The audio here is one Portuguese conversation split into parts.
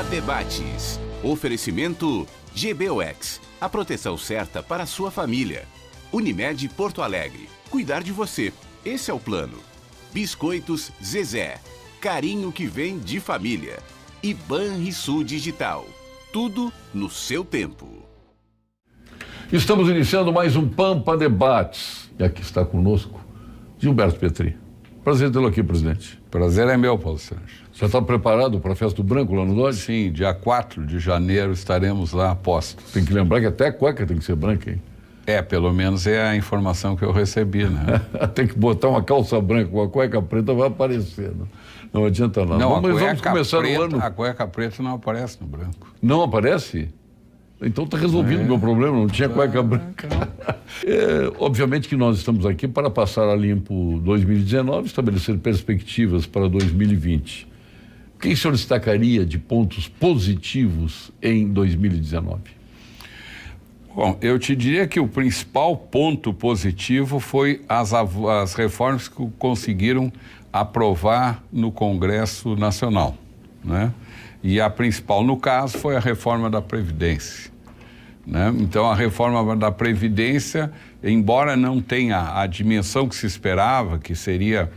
Pampa Debates. Oferecimento GBUX, a proteção certa para a sua família. Unimed Porto Alegre, cuidar de você, esse é o plano. Biscoitos Zezé, carinho que vem de família. E Banrisul Digital, tudo no seu tempo. Estamos iniciando mais um Pampa Debates. E aqui está conosco Gilberto Petri. Prazer tê-lo aqui, presidente. Prazer é meu, Paulo Sérgio. Já está preparado para a Festa do Branco lá no Dodge? Sim, dia 4 de janeiro estaremos lá postos. Tem que lembrar que até a cueca tem que ser branca, hein? Pelo menos é a informação que eu recebi, né? Tem que botar uma calça branca com a cueca preta, vai aparecer. Não adianta nada. Não, Mas vamos começar preta, o ano. A cueca preta não aparece no branco. Não aparece? Então está resolvido o meu problema, não tinha cueca branca. Obviamente que nós estamos aqui para passar a limpo 2019, estabelecer perspectivas para 2020. O que o senhor destacaria de pontos positivos em 2019? Bom, eu te diria que o principal ponto positivo foi as reformas que conseguiram aprovar no Congresso Nacional, né? E a principal, no caso, foi a reforma da Previdência, né? Então, a reforma da Previdência, embora não tenha a dimensão que se esperava, que seria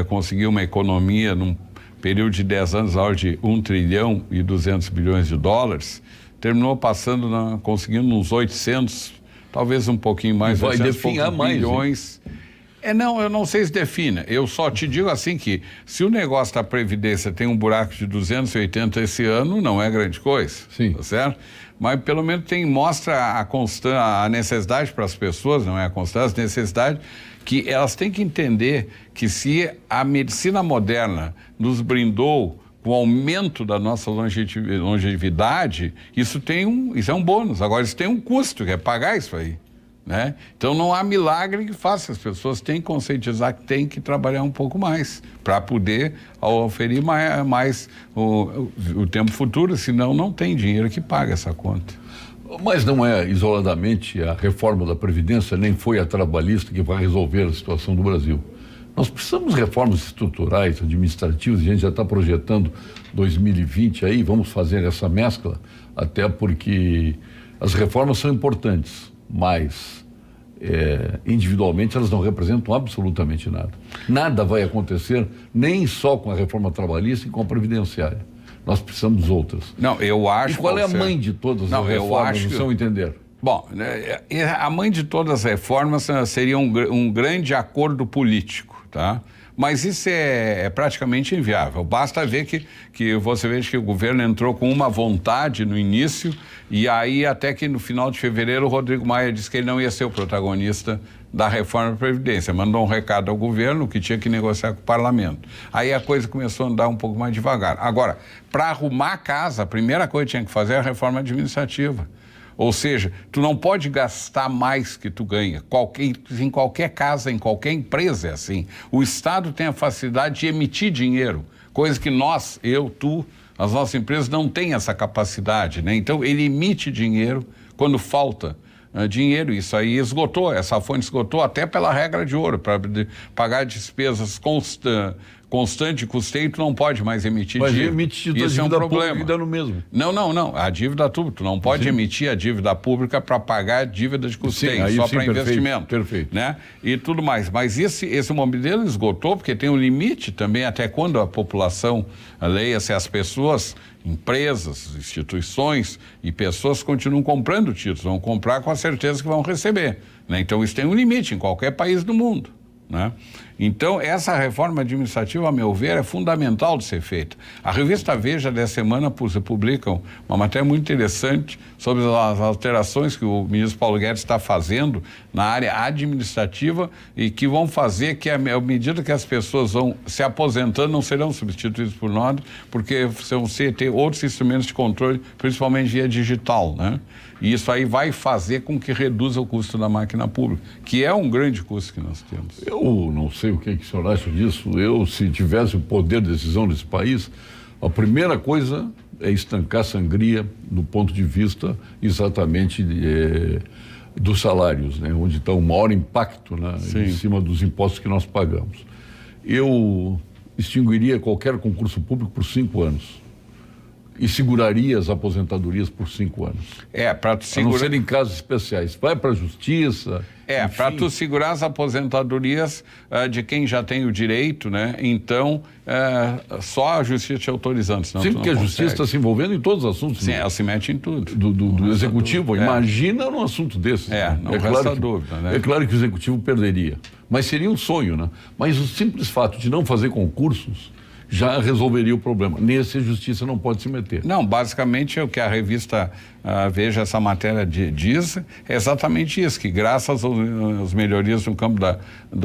conseguir uma economia num período de 10 anos, na ordem de 1 trilhão e 200 bilhões de dólares, terminou conseguindo uns 800, talvez um pouquinho mais, vai 800 definhar mais bilhões. Não, eu não sei se defina. Eu só te digo assim que se o negócio da Previdência tem um buraco de 280 esse ano, não é grande coisa. Sim. Tá certo? Mas pelo menos mostra a necessidade para as pessoas, não é a constância, a necessidade que elas têm que entender que se a medicina moderna nos brindou com o aumento da nossa longevidade, isso é um bônus. Agora, isso tem um custo, que é pagar isso aí, né? Então, não há milagre que faça. As pessoas têm que conscientizar que têm que trabalhar um pouco mais para poder oferir mais o tempo futuro, senão não tem dinheiro que pague essa conta. Mas não é isoladamente a reforma da Previdência, nem foi a trabalhista que vai resolver a situação do Brasil. Nós precisamos de reformas estruturais, administrativas, a gente já está projetando 2020 aí, vamos fazer essa mescla, até porque as reformas são importantes, mas individualmente elas não representam absolutamente nada. Nada vai acontecer nem só com a reforma trabalhista e com a previdenciária. Nós precisamos de outras. Não, eu acho... E qual é a mãe de todas as reformas, no seu entender? Bom, a mãe de todas as reformas seria um grande acordo político, tá? Mas isso é praticamente inviável. Basta ver que você veja que o governo entrou com uma vontade no início e aí até que no final de fevereiro o Rodrigo Maia disse que ele não ia ser o protagonista da reforma da Previdência. Mandou um recado ao governo que tinha que negociar com o parlamento. Aí a coisa começou a andar um pouco mais devagar. Agora, para arrumar a casa, a primeira coisa que tinha que fazer é a reforma administrativa. Ou seja, tu não pode gastar mais que tu ganha. Em qualquer casa, em qualquer empresa é assim. O Estado tem a facilidade de emitir dinheiro, coisa que as nossas empresas não têm essa capacidade, né? Então, ele emite dinheiro quando falta dinheiro. Isso aí essa fonte esgotou até pela regra de ouro, para pagar despesas constante custeio, tu não pode mais emitir dívida. Mas emitir a dívida pública dá no mesmo. Não. A dívida tu não pode emitir a dívida pública para pagar a dívida de custeio, só para investimento. Perfeito. Né? E tudo mais. Mas esse modelo esgotou, porque tem um limite também até quando a população, leia-se as pessoas, empresas, instituições e pessoas continuam comprando títulos, vão comprar com a certeza que vão receber, né? Então isso tem um limite em qualquer país do mundo, né? Então, essa reforma administrativa, a meu ver, é fundamental de ser feita. A revista Veja, dessa semana, publica uma matéria muito interessante sobre as alterações que o ministro Paulo Guedes está fazendo na área administrativa e que vão fazer que, à medida que as pessoas vão se aposentando, não serão substituídas por nada, porque vão ter outros instrumentos de controle, principalmente via digital, né? E isso aí vai fazer com que reduza o custo da máquina pública, que é um grande custo que nós temos. Eu não sei o que o senhor acha disso. Se tivesse o poder de decisão nesse país, a primeira coisa é estancar a sangria do ponto de vista exatamente dos salários, né? Onde está o maior impacto, né? Em cima dos impostos que nós pagamos. Eu extinguiria qualquer concurso público por 5 anos. e seguraria as aposentadorias por 5 anos. Para tu A segurar... não ser em casos especiais. Vai para a justiça... para tu segurar as aposentadorias de quem já tem o direito, né? Então, só a justiça te autorizando, senão Sim, tu não porque a justiça consegue. está se envolvendo em todos os assuntos. Sim, ela se mete em tudo. Do executivo. Imagina num assunto desse. Não resta dúvida, né? É claro que o executivo perderia. Mas seria um sonho, né? Mas o simples fato de não fazer concursos já resolveria o problema. Nesse, a justiça não pode se meter. Não, basicamente o que a revista Veja, essa matéria diz é exatamente isso, que graças às melhorias no campo da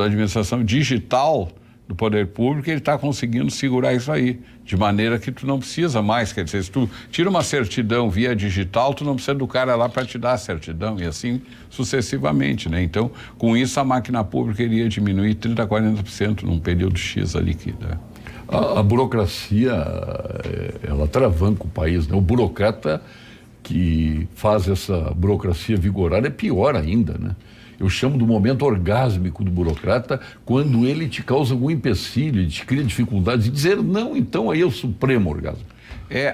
administração digital do poder público, ele está conseguindo segurar isso aí, de maneira que tu não precisa mais, quer dizer, se tu tira uma certidão via digital, tu não precisa do cara lá para te dar a certidão, e assim sucessivamente, né? Então, com isso, a máquina pública iria diminuir 30% a 40% num período X ali que dá. A burocracia, ela atravanca o país, né? O burocrata que faz essa burocracia vigorar é pior ainda, né? Eu chamo do momento orgásmico do burocrata quando ele te causa algum empecilho, ele te cria dificuldades, e dizer não, então aí é o supremo orgasmo.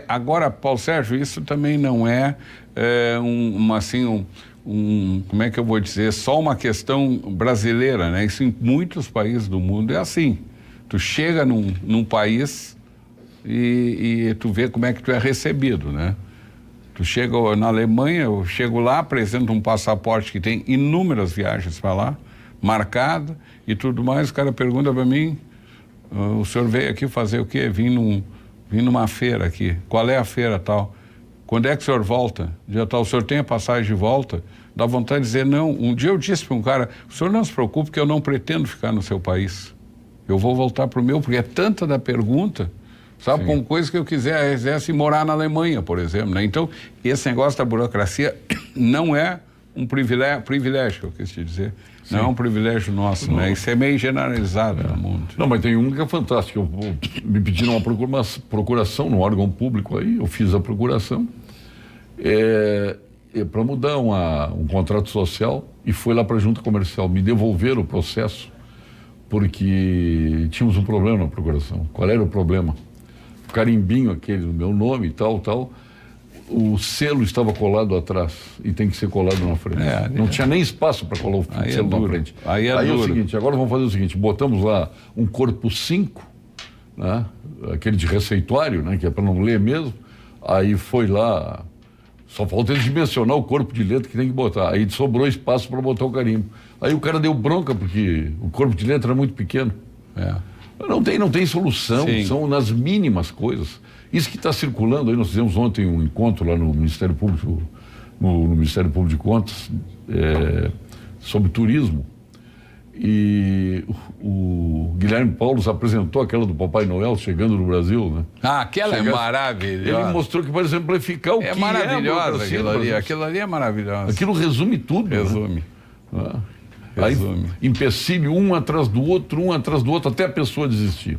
Agora, Paulo Sérgio, isso também não como é que eu vou dizer, só uma questão brasileira, né? Isso em muitos países do mundo é assim. Tu chega num país e tu vê como é que tu é recebido, né? Tu chega na Alemanha, eu chego lá, apresento um passaporte que tem inúmeras viagens para lá, marcado e tudo mais, o cara pergunta para mim, o senhor veio aqui fazer o quê? Vim numa feira aqui. Qual é a feira tal? Quando é que o senhor volta? Dia tal, o senhor tem a passagem de volta? Dá vontade de dizer não. Um dia eu disse para um cara, o senhor não se preocupe que eu não pretendo ficar no seu país. Eu vou voltar para o meu, porque é tanta da pergunta, sabe? Com coisas que eu quisesse morar na Alemanha, por exemplo, né? Então, esse negócio da burocracia não é um privilégio que eu quis te dizer. Sim. Não é um privilégio nosso, né? Isso é meio generalizado no mundo. Não, mas tem um que é fantástico. Me pediram uma procuração no órgão público aí, eu fiz a procuração para mudar um contrato social e foi lá para a junta comercial. Me devolveram o processo porque tínhamos um problema na procuração. Qual era o problema? O carimbinho aquele do meu nome e tal, o selo estava colado atrás e tem que ser colado na frente. Não tinha nem espaço para colar o selo na frente. Aí é o seguinte, agora vamos fazer o seguinte, botamos lá um corpo 5, né? Aquele de receituário, né? Que é para não ler mesmo. Aí foi lá, só falta ele dimensionar o corpo de letra que tem que botar. Aí sobrou espaço para botar o carimbo. Aí o cara deu bronca porque o corpo de letra era muito pequeno. Não tem solução, Sim. São nas mínimas coisas. Isso que está circulando aí, nós fizemos ontem um encontro lá no Ministério Público, no Ministério Público de Contas, sobre turismo. E o Guilherme Paulo apresentou aquela do Papai Noel chegando no Brasil, né? Aquela é maravilhosa. Ele mostrou que vai exemplificar o que é maravilhosa aquilo ali. Aquilo ali é maravilhoso. Aquilo resume tudo. Resume. Né? Aí, empecilho um atrás do outro, até a pessoa desistir.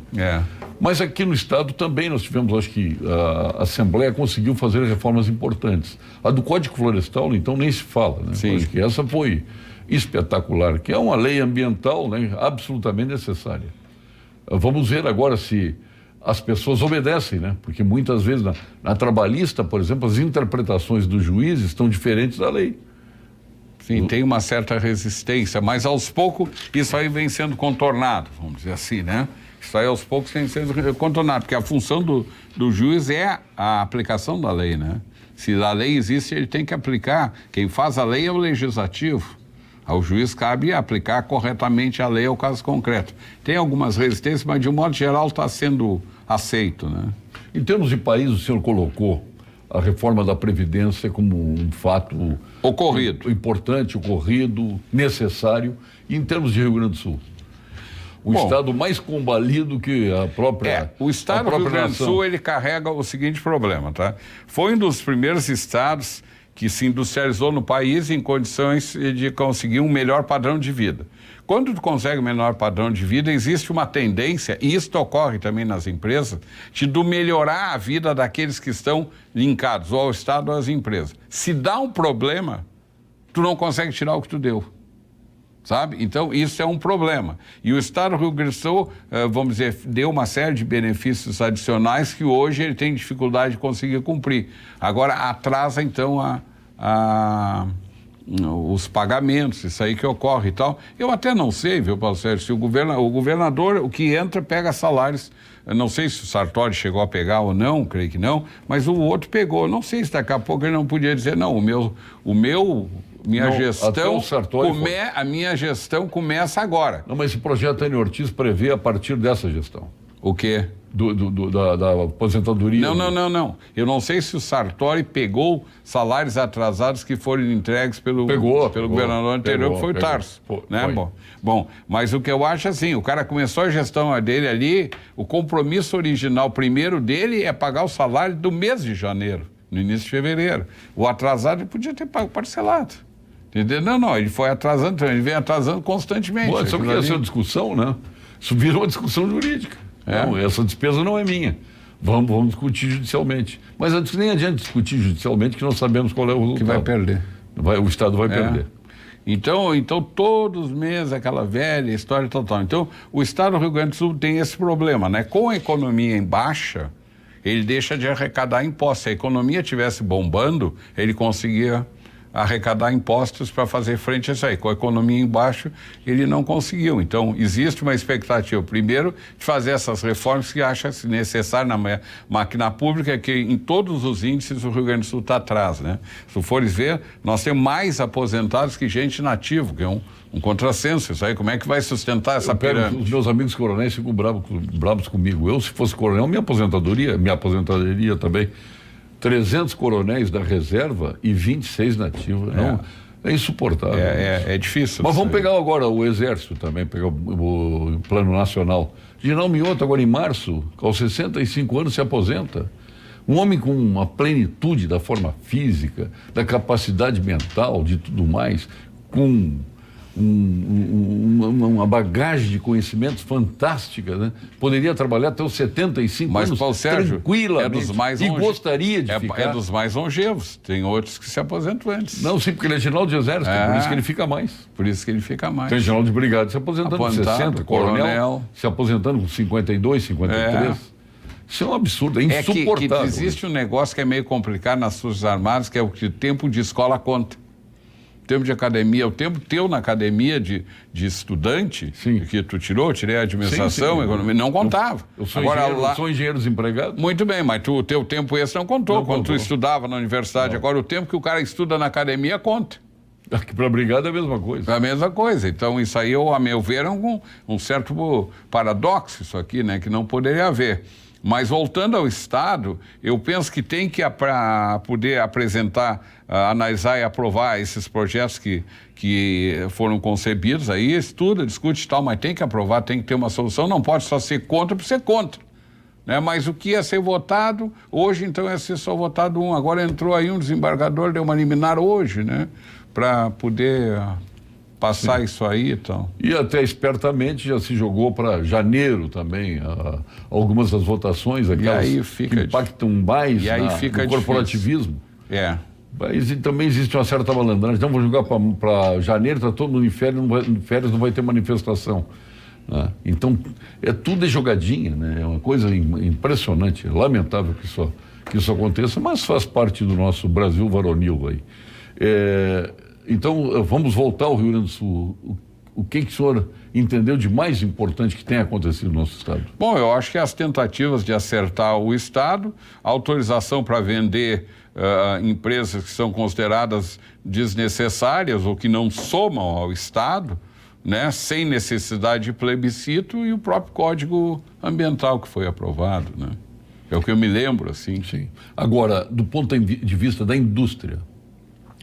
Mas aqui no Estado também nós tivemos, acho que a Assembleia conseguiu fazer reformas importantes. A do Código Florestal, então, nem se fala, né? Acho que essa foi espetacular, que é uma lei ambiental, né, absolutamente necessária. Vamos ver agora se as pessoas obedecem, né? Porque muitas vezes na trabalhista, por exemplo, as interpretações dos juízes estão diferentes da lei. Sim, tem uma certa resistência, mas aos poucos isso aí vem sendo contornado, vamos dizer assim, né? Isso aí aos poucos vem sendo contornado, porque a função do juiz é a aplicação da lei, né? Se a lei existe, ele tem que aplicar. Quem faz a lei é o legislativo. Ao juiz cabe aplicar corretamente a lei ao caso concreto. Tem algumas resistências, mas de um modo geral está sendo aceito, né? Em termos de país, o senhor colocou a reforma da Previdência como um fato importante, ocorrido, necessário. E em termos de Rio Grande do Sul? O estado mais combalido que a própria o estado do Rio Grande do Sul, ele carrega o seguinte problema, tá? Foi um dos primeiros estados que se industrializou no país em condições de conseguir um melhor padrão de vida. Quando tu consegue um menor padrão de vida, existe uma tendência, e isso ocorre também nas empresas, de melhorar a vida daqueles que estão linkados ou ao Estado ou às empresas. Se dá um problema, tu não consegue tirar o que tu deu. sabe? Então, isso é um problema. E o Estado do Rio Grande do Sul, vamos dizer, deu uma série de benefícios adicionais que hoje ele tem dificuldade de conseguir cumprir. Agora, atrasa, então, os pagamentos, isso aí que ocorre e tal. Eu até não sei, viu, Paulo Sérgio, se o governador, o que entra, pega salários. Eu não sei se o Sartori chegou a pegar ou não, creio que não, mas o outro pegou. Não sei se daqui a pouco ele não podia dizer, não, a minha gestão começa agora. Não, mas esse projeto Enio Ortiz prevê a partir dessa gestão. O quê? Da aposentadoria. Não. Eu não sei se o Sartori pegou salários atrasados que foram entregues pelo governador anterior, que foi o Tarso. Né? Bom, mas o que eu acho assim, o cara começou a gestão dele ali, o compromisso original primeiro dele é pagar o salário do mês de janeiro, no início de fevereiro. O atrasado ele podia ter pago parcelado. Entendeu? Não, ele foi atrasando, então ele vem atrasando constantemente. Só que essa discussão, né? Isso virou uma discussão jurídica. Não, essa despesa não é minha. Vamos discutir judicialmente. Mas antes nem adianta discutir judicialmente, que nós sabemos qual é o resultado. Que vai perder. O Estado vai perder. Então, todos os meses, aquela velha história tal. Então, o Estado do Rio Grande do Sul tem esse problema, né? Com a economia em baixa, ele deixa de arrecadar impostos. Se a economia estivesse bombando, ele conseguia arrecadar impostos para fazer frente a isso aí. Com a economia embaixo, ele não conseguiu. Então, existe uma expectativa, primeiro, de fazer essas reformas que acha-se necessário na máquina pública, que em todos os índices o Rio Grande do Sul está atrás, né? Se tu fores ver, nós temos mais aposentados que gente nativa, que é um contrassenso. Isso aí, como é que vai sustentar essa pirâmide? Os meus amigos coronéis ficam bravos comigo. Eu, se fosse coronel, minha aposentadoria também. 300 coronéis da reserva e 26 nativos. Não, é insuportável. É difícil. Mas vamos pegar agora o Exército também, pegar o Plano Nacional. General Mioto, agora em março, aos 65 anos, se aposenta. Um homem com uma plenitude da forma física, da capacidade mental, de tudo mais, com uma bagagem de conhecimentos fantástica, né? Poderia trabalhar até os 75 anos, Paulo Sérgio, tranquilamente, dos mais gostaria de ficar. É dos mais longevos. Tem outros que se aposentam antes. Não, sim, porque ele é general de exército, por isso que ele fica mais. Por isso que ele fica mais. Tem general de brigada se aposentando com 60, coronel se aposentando com 52, 53. Isso é um absurdo, é insuportável. Que existe um negócio que é meio complicado nas Forças Armadas, que é o que o tempo de escola conta. Tempo de academia, o tempo teu na academia de estudante, que tu tirou, eu tirei a administração, economia, não contava. Eu sou engenheiro desempregado. Muito bem, mas o teu tempo esse não contou. Quando tu estudava na universidade, agora o tempo que o cara estuda na academia conta. Aqui para a brigada é a mesma coisa. É a mesma coisa. Então, isso aí, a meu ver, é um certo paradoxo, isso aqui, né, que não poderia haver. Mas voltando ao Estado, eu penso que tem que, para poder apresentar, analisar e aprovar esses projetos que foram concebidos, aí estuda, discute e tal, mas tem que aprovar, tem que ter uma solução, não pode só ser contra por ser contra. Né? Mas o que ia ser votado, hoje então ia ser só votado um, agora entrou aí um desembargador, deu uma liminar hoje, né? Para poder passar isso aí e tal. E até espertamente já se jogou para janeiro também algumas das votações, aquelas que impactam mais no corporativismo. Mas também existe uma certa malandragem. Então vou jogar para janeiro, está todo mundo em férias, não vai ter manifestação. Né? Então tudo é jogadinha, né? É uma coisa impressionante, lamentável que isso aconteça, mas faz parte do nosso Brasil varonil aí. Então, vamos voltar ao Rio Grande do Sul. O que o senhor entendeu de mais importante que tem acontecido no nosso Estado? Bom, eu acho que as tentativas de acertar o Estado, autorização para vender empresas que são consideradas desnecessárias ou que não somam ao Estado, né, sem necessidade de plebiscito, e o próprio Código Ambiental que foi aprovado, né? É o que eu me lembro, assim. Sim. Agora, do ponto de vista da indústria,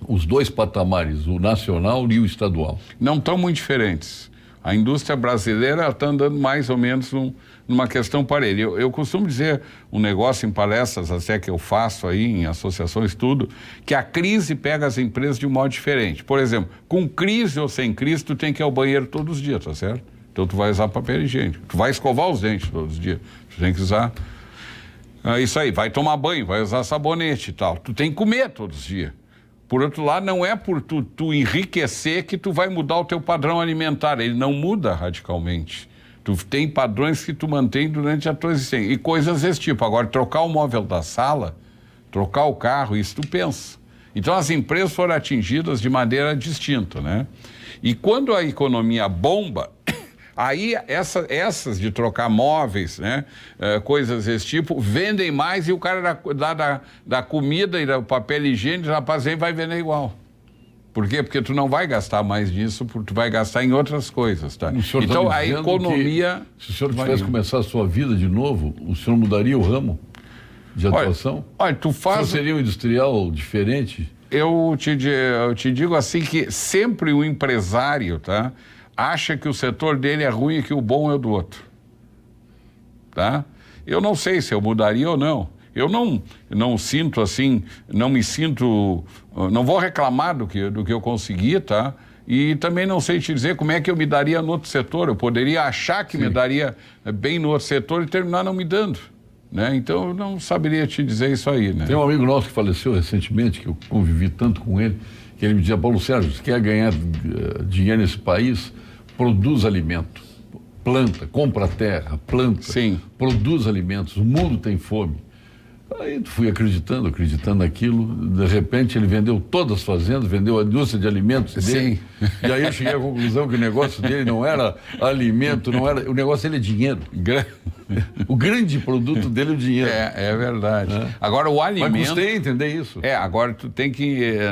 os dois patamares, o nacional e o estadual, não estão muito diferentes. A indústria brasileira está andando mais ou menos numa questão parelha. Eu costumo dizer um negócio em palestras, até que eu faço aí em associações, tudo, que a crise pega as empresas de um modo diferente. Por exemplo, com crise ou sem crise, tu tem que ir ao banheiro todos os dias, tá certo? Então tu vai usar papel higiênico, tu vai escovar os dentes todos os dias, tu tem que usar isso aí, vai tomar banho, vai usar sabonete e tal. Tu tem que comer todos os dias. Por outro lado, não é por tu enriquecer que tu vai mudar o teu padrão alimentar. Ele não muda radicalmente. Tu tem padrões que tu mantém durante a tua existência. E coisas desse tipo. Agora, trocar o móvel da sala, trocar o carro, isso tu pensa. Então, as empresas foram atingidas de maneira distinta, né? E quando a economia bomba, aí essas de trocar móveis, né? Coisas desse tipo, vendem mais e o cara da comida e do papel higiênico, rapaz, vai vender igual. Por quê? Porque tu não vai gastar mais nisso, porque tu vai gastar em outras coisas, tá? Então, a economia... Se o senhor tivesse começar a sua vida de novo, o senhor mudaria o ramo de atuação? Olha, tu faz... O senhor seria um industrial diferente? Eu te digo assim que sempre o empresário, tá, acha que o setor dele é ruim e que o bom é o do outro. Tá? Eu não sei se eu mudaria ou não. Eu não sinto assim, não vou reclamar do que eu consegui, tá? E também não sei te dizer como é que eu me daria no outro setor. Eu poderia achar que me daria bem no outro setor e terminar não me dando, né? Então eu não saberia te dizer isso aí, né? Tem um amigo nosso que faleceu recentemente, que eu convivi tanto com ele, que ele me dizia: Paulo Sérgio, se quer ganhar dinheiro nesse país, produz alimento, planta, compra terra, planta, sim, produz alimentos, o mundo tem fome. Aí fui acreditando naquilo, de repente ele vendeu todas as fazendas, vendeu a indústria de alimentos dele. Sim. E aí eu cheguei à conclusão que o negócio dele não era alimento, o negócio dele é dinheiro. O grande produto dele é o dinheiro. É verdade. Agora o alimento... Mas custei entender isso. Agora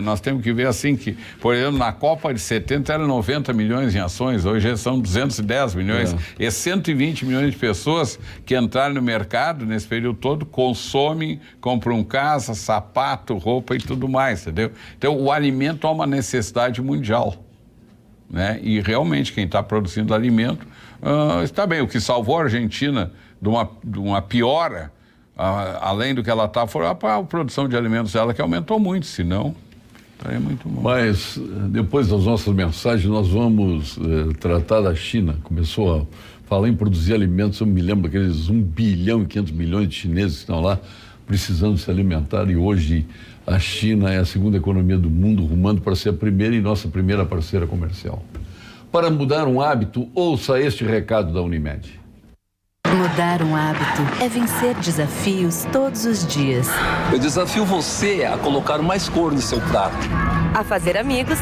nós temos que ver assim que, por exemplo, na Copa de 70 eram 90 milhões em ações, hoje são 210 milhões. E 120 milhões de pessoas que entraram no mercado nesse período todo, consomem, compram casa, sapato, roupa e tudo mais, entendeu? Então o alimento é uma necessidade mundial, né? E realmente quem está produzindo alimento está bem. O que salvou a Argentina de uma piora, além do que ela está, foi a produção de alimentos dela, que aumentou muito, senão estaria muito bom. Mas depois das nossas mensagens nós vamos tratar da China. Começou a falar em produzir alimentos. Eu me lembro daqueles 1 bilhão e 500 milhões de chineses que estão lá precisando se alimentar, e hoje a China é a segunda economia do mundo, rumando para ser a primeira e nossa primeira parceira comercial. Para mudar um hábito, ouça este recado da Unimed. Mudar um hábito é vencer desafios todos os dias. Eu desafio você a colocar mais cor no seu prato. A fazer amigos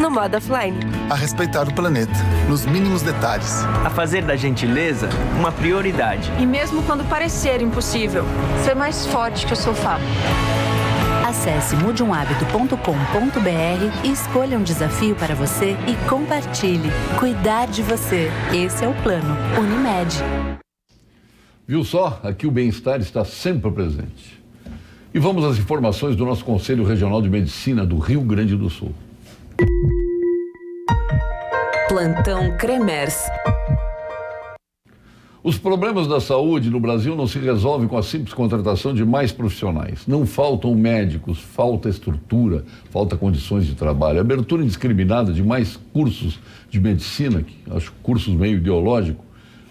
no modo offline. A respeitar o planeta, nos mínimos detalhes. A fazer da gentileza uma prioridade. E mesmo quando parecer impossível, ser mais forte que o sofá. Acesse mudeumhabito.com.br e escolha um desafio para você e compartilhe. Cuidar de você. Esse é o plano Unimed. Viu só? Aqui o bem-estar está sempre presente. E vamos às informações do nosso Conselho Regional de Medicina do Rio Grande do Sul. Plantão Cremers. Os problemas da saúde no Brasil não se resolvem com a simples contratação de mais profissionais. Não faltam médicos, falta estrutura, falta condições de trabalho. A abertura indiscriminada de mais cursos de medicina, que acho cursos meio ideológico,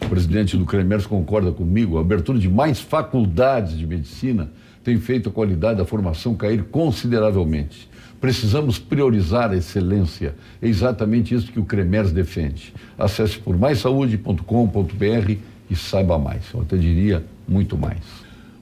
o presidente do Cremers concorda comigo, a abertura de mais faculdades de medicina tem feito a qualidade da formação cair consideravelmente. Precisamos priorizar a excelência. É exatamente isso que o Cremers defende. Acesse por maissaude.com.br e saiba mais. Eu até diria muito mais.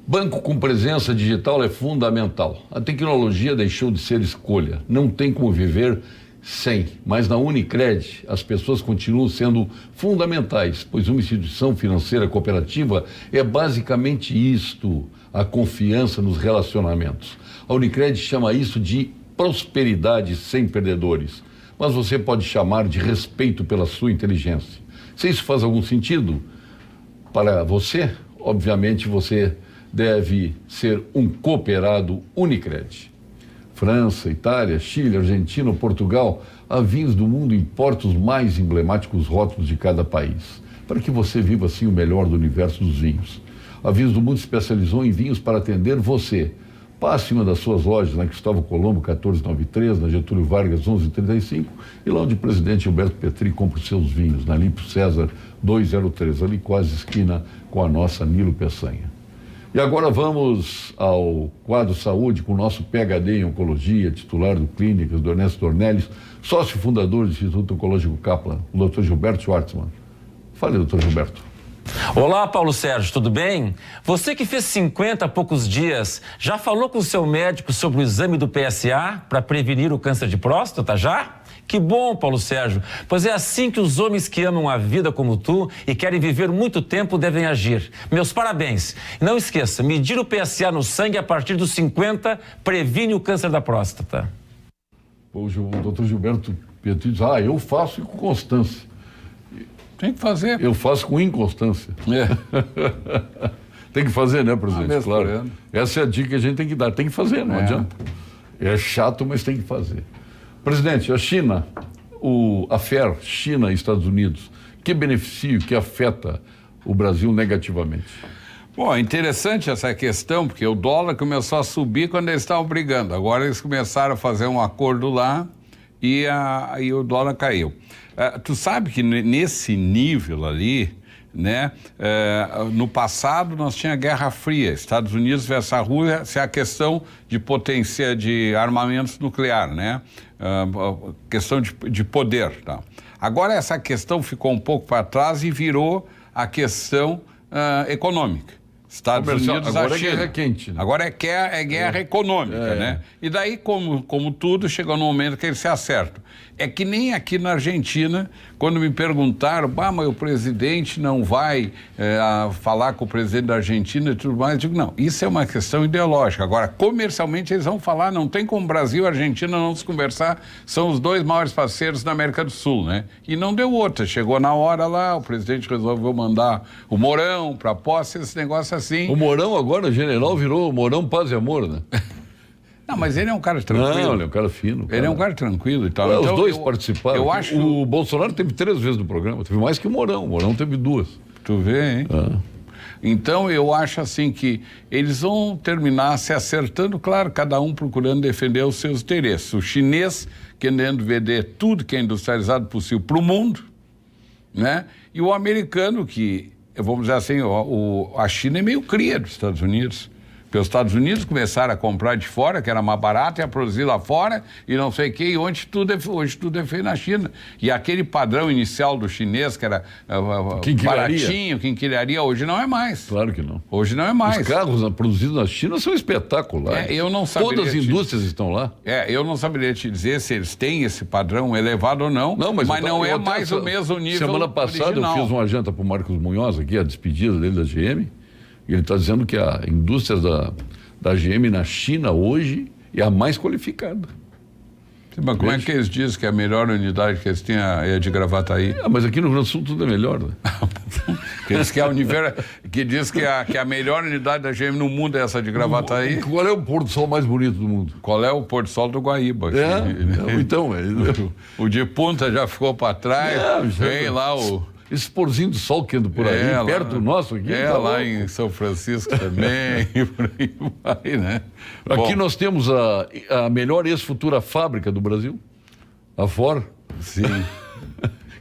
Banco com presença digital é fundamental. A tecnologia deixou de ser escolha. Não tem como viver sem. Mas na Unicred, as pessoas continuam sendo fundamentais, pois uma instituição financeira cooperativa é basicamente isto, a confiança nos relacionamentos. A Unicred chama isso de prosperidade sem perdedores, mas você pode chamar de respeito pela sua inteligência. Se isso faz algum sentido para você, obviamente você deve ser um cooperado Unicred. França, Itália, Chile, Argentina, Portugal, há vinhos do mundo importam os mais emblemáticos rótulos de cada país, para que você viva assim o melhor do universo dos vinhos. A Vinhos do Mundo especializou em vinhos para atender você. Passe em uma das suas lojas, na Cristóvão Colombo, 1493, na Getúlio Vargas, 1135, e lá onde o presidente Gilberto Petri compra os seus vinhos, na Límpio César, 203, ali quase esquina com a nossa Nilo Peçanha. E agora vamos ao quadro saúde com o nosso PhD em oncologia, titular do Clínicas, do Ernesto Dornelles, sócio fundador do Instituto Oncológico Kaplan, o Dr. Gilberto Schwartzman. Fale, doutor Gilberto. Olá, Paulo Sérgio, tudo bem? Você que fez 50 há poucos dias, já falou com o seu médico sobre o exame do PSA para prevenir o câncer de próstata, já? Que bom, Paulo Sérgio, pois é assim que os homens que amam a vida como tu e querem viver muito tempo devem agir. Meus parabéns. Não esqueça, medir o PSA no sangue a partir dos 50 previne o câncer da próstata. O doutor Gilberto Petri diz, eu faço com constância. Tem que fazer. Eu faço com inconstância. Tem que fazer, né, presidente? Claro. Essa é a dica que a gente tem que dar. Tem que fazer, não adianta. É chato, mas tem que fazer. Presidente, a China, a FER, China e Estados Unidos, que beneficia, que afeta o Brasil negativamente? Bom, é interessante essa questão, porque o dólar começou a subir quando eles estavam brigando. Agora eles começaram a fazer um acordo lá e o dólar caiu. Tu sabe que nesse nível ali, né, no passado nós tinha Guerra Fria, Estados Unidos versus a Rússia, a questão de potência de armamentos nuclear, né, questão de poder, tá? Agora essa questão ficou um pouco para trás e virou a questão econômica. Estados Unidos, agora a China. É guerra quente. Né? Agora é guerra econômica, né? E daí, como tudo, chegou no momento que eles se acertam. É que nem aqui na Argentina, quando me perguntaram, mas o presidente não vai falar com o presidente da Argentina e tudo mais, eu digo, não, isso é uma questão ideológica. Agora, comercialmente, eles vão falar, não tem como Brasil e Argentina não se conversar, são os dois maiores parceiros da América do Sul, né? E não deu outra, chegou na hora lá, o presidente resolveu mandar o Mourão para posse, esse negócio assim. O Mourão agora, o general, virou Mourão Paz e Amor, né? Não, mas ele é um cara tranquilo. Não, ele é um cara fino. Ele é um cara tranquilo e tal. Então, os dois participaram. Eu acho... O Bolsonaro teve 3 vezes no programa, teve mais que o Mourão. O Mourão teve 2. Tu vê, hein? Então, eu acho assim que eles vão terminar se acertando, claro, cada um procurando defender os seus interesses. O chinês querendo vender tudo que é industrializado possível para o mundo, né? E o americano que, vamos dizer assim, a China é meio cria dos Estados Unidos. Porque os Estados Unidos começaram a comprar de fora, que era mais barato, e a produzir lá fora, e não sei o quê, e hoje tudo é feito na China. E aquele padrão inicial do chinês, que era baratinho, quinquilharia, hoje não é mais. Claro que não. Hoje não é mais. Os carros produzidos na China são espetaculares. Eu não saberia Todas as indústrias estão lá. Eu não saberia te dizer se eles têm esse padrão elevado ou não, mas não é mais o mesmo nível Semana passada original. Eu fiz uma janta para o Marcos Munhoz aqui, a despedida dele da GM, e ele está dizendo que a indústria da GM na China hoje é a mais qualificada. Sim, mas como é que eles dizem que a melhor unidade que eles têm é de Gravataí? Mas aqui no Rio Grande do Sul tudo é melhor, né? que diz que a melhor unidade da GM no mundo é essa de Gravataí. Qual é o pôr do sol mais bonito do mundo? Qual é o pôr do sol do Guaíba? Então... O de Punta já ficou para trás, vem lá o... Esse porzinho do sol que anda por aí, perto do nosso aqui. Lá louco. Em São Francisco também, e por aí vai, né? Aqui nós temos a melhor ex-futura fábrica do Brasil, a Ford. Sim.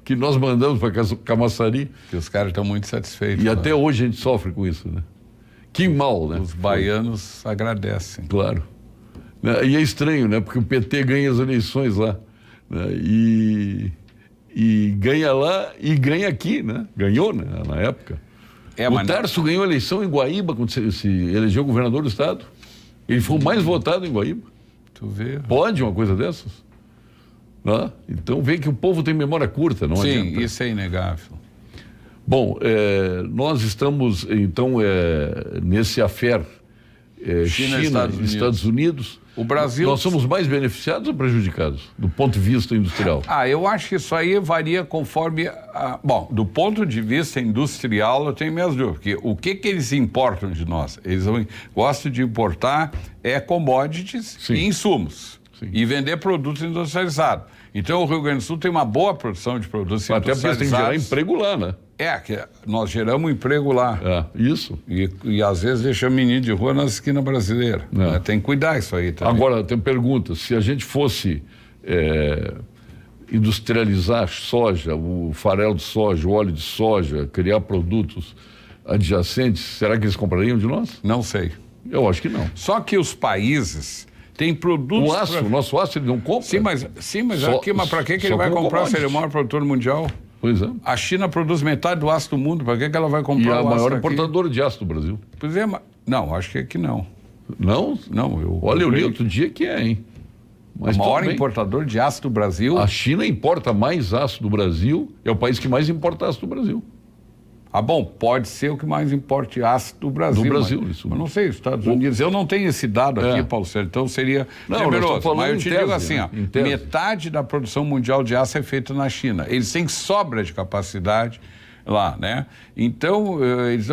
Que nós mandamos para Camaçari. Que os caras estão muito satisfeitos. E até hoje a gente sofre com isso, né? Que mal, né? Os baianos agradecem. Claro. E é estranho, né? Porque o PT ganha as eleições lá, né? E ganha lá e ganha aqui, né? Ganhou, né? Na época. O Tarso ganhou a eleição em Guaíba, quando se elegeu governador do estado. Ele foi o mais votado em Guaíba. Tu vê. Pode uma coisa dessas? Então vê que o povo tem memória curta, não adianta. Sim, isso é inegável. Bom, nós estamos, então, nesse affair China e Estados Unidos. O Brasil... Nós somos mais beneficiados ou prejudicados, do ponto de vista industrial? Eu acho que isso aí varia conforme... Bom, do ponto de vista industrial, eu tenho minhas dúvidas. Porque o que eles importam de nós? Eles gostam de importar commodities e insumos. Sim. E vender produtos industrializados. Então, o Rio Grande do Sul tem uma boa produção de produtos industrializados. Até porque tem que gerar emprego lá, né? Que nós geramos emprego lá. Isso. E às vezes deixamos menino de rua nas esquinas brasileiras. Né? Tem que cuidar isso aí também. Agora, tem pergunta, se a gente fosse industrializar soja, o farelo de soja, o óleo de soja, criar produtos adjacentes, será que eles comprariam de nós? Não sei. Eu acho que não. Só que os países têm produtos... O nosso aço ele não compra. Sim, mas para que ele vai comprar se ele é o maior produtor mundial? Pois é. A China produz metade do aço do mundo, para que ela vai comprar o aço? E a maior importadora de aço do Brasil. Pois é, não, acho que não. Não? Não, Olha, eu li outro dia que é, hein? Mas o maior importador de aço do Brasil... A China importa mais aço do Brasil, é o país que mais importa aço do Brasil. Ah, bom, pode ser o que mais importe aço do Brasil. Do Brasil, mas, isso. Mas não sei, os Estados Unidos. Eu não tenho esse dado aqui, Paulo Sérgio, então seria generoso. Mas eu te digo assim, metade da produção mundial de aço é feita na China. Eles têm sobra de capacidade lá, né? Então, eles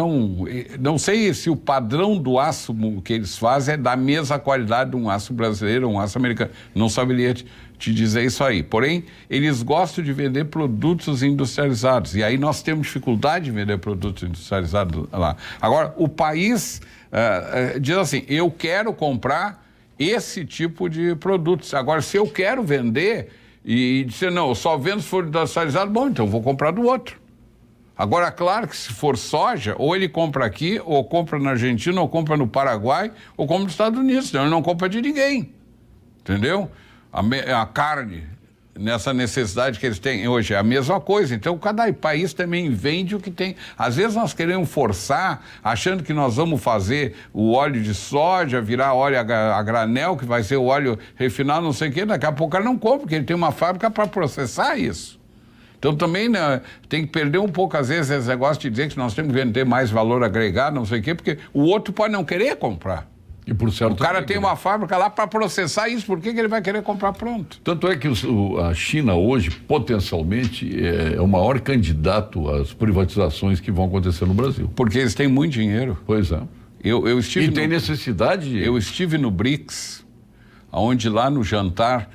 não sei se o padrão do aço que eles fazem é da mesma qualidade de um aço brasileiro ou um aço americano. Não saberia te dizer isso aí. Porém, eles gostam de vender produtos industrializados. E aí nós temos dificuldade de vender produtos industrializados lá. Agora, o país diz assim, eu quero comprar esse tipo de produtos. Agora, se eu quero vender e dizer, não, eu só vendo se for industrializado, bom, então eu vou comprar do outro. Agora, claro que se for soja, ou ele compra aqui, ou compra na Argentina, ou compra no Paraguai, ou compra nos Estados Unidos. Então ele não compra de ninguém. Entendeu? A carne, nessa necessidade que eles têm hoje, é a mesma coisa. Então, cada país também vende o que tem. Às vezes nós queremos forçar, achando que nós vamos fazer o óleo de soja, virar óleo a granel, que vai ser o óleo refinado, não sei o quê. Daqui a pouco ele não compra, porque ele tem uma fábrica para processar isso. Então, também né, tem que perder um pouco, às vezes, esse negócio de dizer que nós temos que vender mais valor agregado, não sei o quê, porque o outro pode não querer comprar. E por certo, o cara tem uma fábrica lá para processar isso, por que ele vai querer comprar pronto? Tanto é que a China hoje, potencialmente, é o maior candidato às privatizações que vão acontecer no Brasil. Porque eles têm muito dinheiro. Pois é. Eu estive tem necessidade... Eu estive no BRICS, onde lá no jantar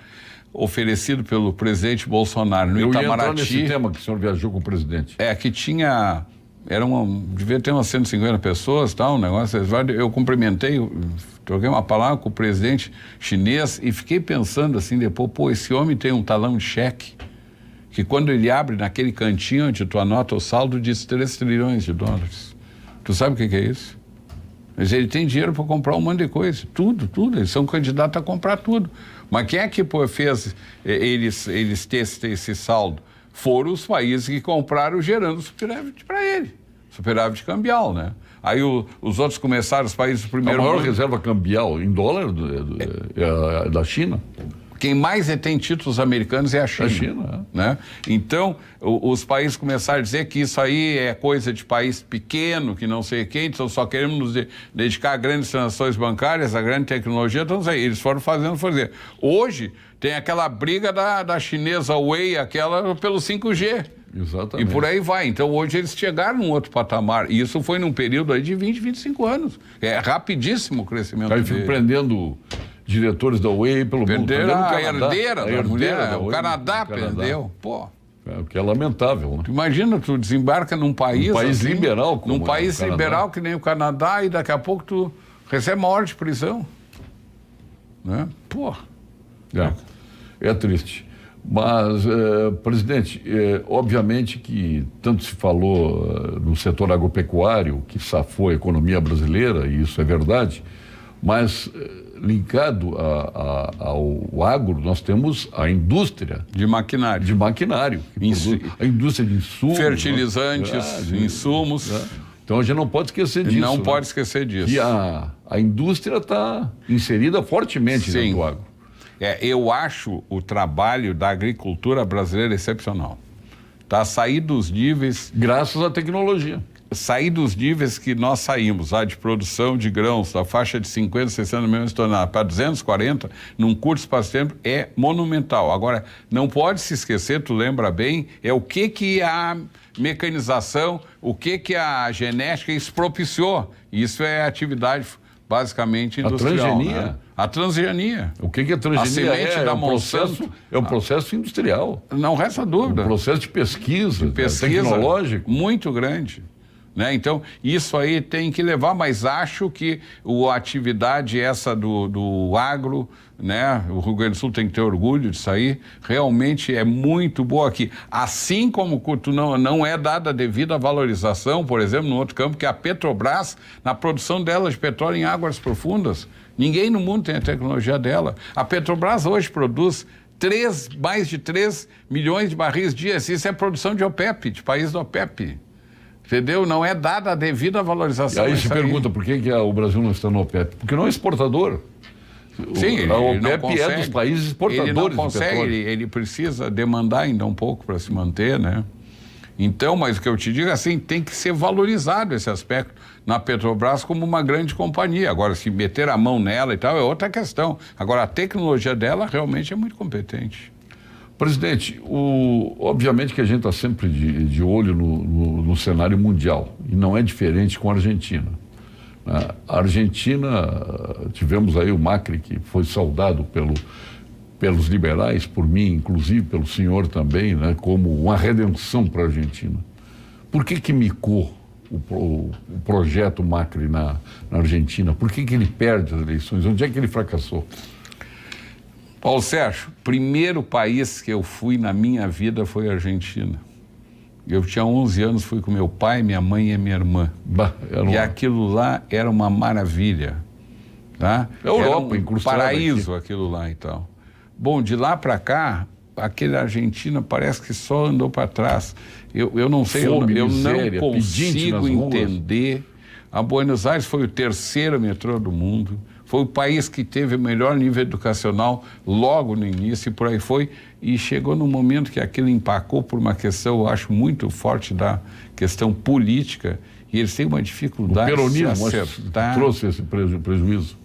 oferecido pelo presidente Bolsonaro, no Itamaraty... Eu ia entrar nesse tema que o senhor viajou com o presidente. Que tinha... devia ter umas 150 pessoas, tal, um negócio. Eu cumprimentei, troquei uma palavra com o presidente chinês e fiquei pensando assim depois, esse homem tem um talão de cheque que quando ele abre naquele cantinho onde tu anota o saldo diz 3 trilhões de dólares. Tu sabe o que é isso? Mas ele tem dinheiro para comprar um monte de coisa, tudo. Eles são candidatos a comprar tudo. Mas quem é que fez eles ter esse saldo? Foram os países que compraram gerando superávit para ele. Superávit cambial, né? Aí os outros começaram, os países do primeiro... A maior reserva cambial em dólar é da China. Quem mais tem títulos americanos é a China. A China, né? Então, os países começaram a dizer que isso aí é coisa de país pequeno, que não sei quem, então só queremos nos dedicar a grandes transações bancárias, a grande tecnologia, então aí, eles foram fazer. Hoje, tem aquela briga da chinesa Huawei, aquela pelo 5G. Exatamente. E por aí vai. Então, hoje eles chegaram num outro patamar. E isso foi num período aí de 20, 25 anos. É rapidíssimo o crescimento dele. Está prendendo diretores da Huawei pelo mundo. Perderam a herdeira da mulher. O Canadá perdeu. Pô. O que é lamentável, né? Imagina, tu desembarca num país... Um país assim, liberal como num país liberal que nem o Canadá e daqui a pouco tu recebe uma ordem de prisão. Né? Pô. É triste. Mas, presidente, obviamente que tanto se falou no setor agropecuário, que safou a economia brasileira, e isso é verdade, mas linkado ao agro, nós temos a indústria de maquinário. A indústria de insumos. Fertilizantes, insumos. Então a gente não pode esquecer disso. Não pode esquecer disso. E a indústria está inserida fortemente dentro do agro. Eu acho o trabalho da agricultura brasileira excepcional. Tá? Sair dos níveis... Graças à tecnologia. Sair dos níveis que nós saímos, de produção de grãos, da faixa de 50, 60 milhões de toneladas para 240, num curto espaço de tempo, é monumental. Agora, não pode se esquecer, tu lembra bem, o que a mecanização, o que a genética isso propiciou. Isso é atividade basicamente industrial. A transgenia? Né? A transgenia. O que é transgenia? A semente da Monsanto. É um processo industrial. Não resta dúvida. Um processo de pesquisa tecnológico. Muito grande. né? Então, isso aí tem que levar, mas acho que a atividade essa do agro, né? O Rio Grande do Sul tem que ter orgulho disso aí, realmente é muito boa aqui. Assim como não é dada a devida valorização, por exemplo, no outro campo, que é a Petrobras, na produção dela de petróleo em águas profundas. Ninguém no mundo tem a tecnologia dela. A Petrobras hoje produz mais de 3 milhões de barris dia. Isso é produção de OPEP, de país do OPEP. Entendeu? Não é dada a devida valorização. E aí se pergunta por que o Brasil não está no OPEP? Porque não é exportador. Sim, a OPEP é dos países exportadores. Ele não consegue, ele precisa demandar ainda um pouco para se manter, né? Então, mas o que eu te digo assim, tem que ser valorizado esse aspecto na Petrobras como uma grande companhia. Agora, se meter a mão nela e tal, é outra questão. Agora, a tecnologia dela realmente é muito competente. Presidente, obviamente que a gente está sempre de olho no cenário mundial, e não é diferente com a Argentina. A Argentina, tivemos aí o Macri, que foi saudado pelos liberais, por mim, inclusive pelo senhor também, né, como uma redenção para a Argentina. Por que micou o projeto Macri na Argentina? Por que ele perde as eleições? Onde é que ele fracassou? Paulo Sérgio, primeiro país que eu fui na minha vida foi a Argentina. Eu tinha 11 anos, fui com meu pai, minha mãe e minha irmã. E aquilo lá era uma maravilha. Tá? Europa, era um paraíso aquilo lá e tal. Bom, de lá para cá, aquele Argentina parece que só andou para trás. Eu não sei, Fome, eu miséria, não consigo entender. A Buenos Aires foi o terceiro metrô do mundo. Foi o país que teve o melhor nível educacional logo no início e por aí foi. E chegou num momento que aquilo empacou por uma questão, eu acho, muito forte da questão política. E eles têm uma dificuldade de se acertar. Trouxe esse prejuízo.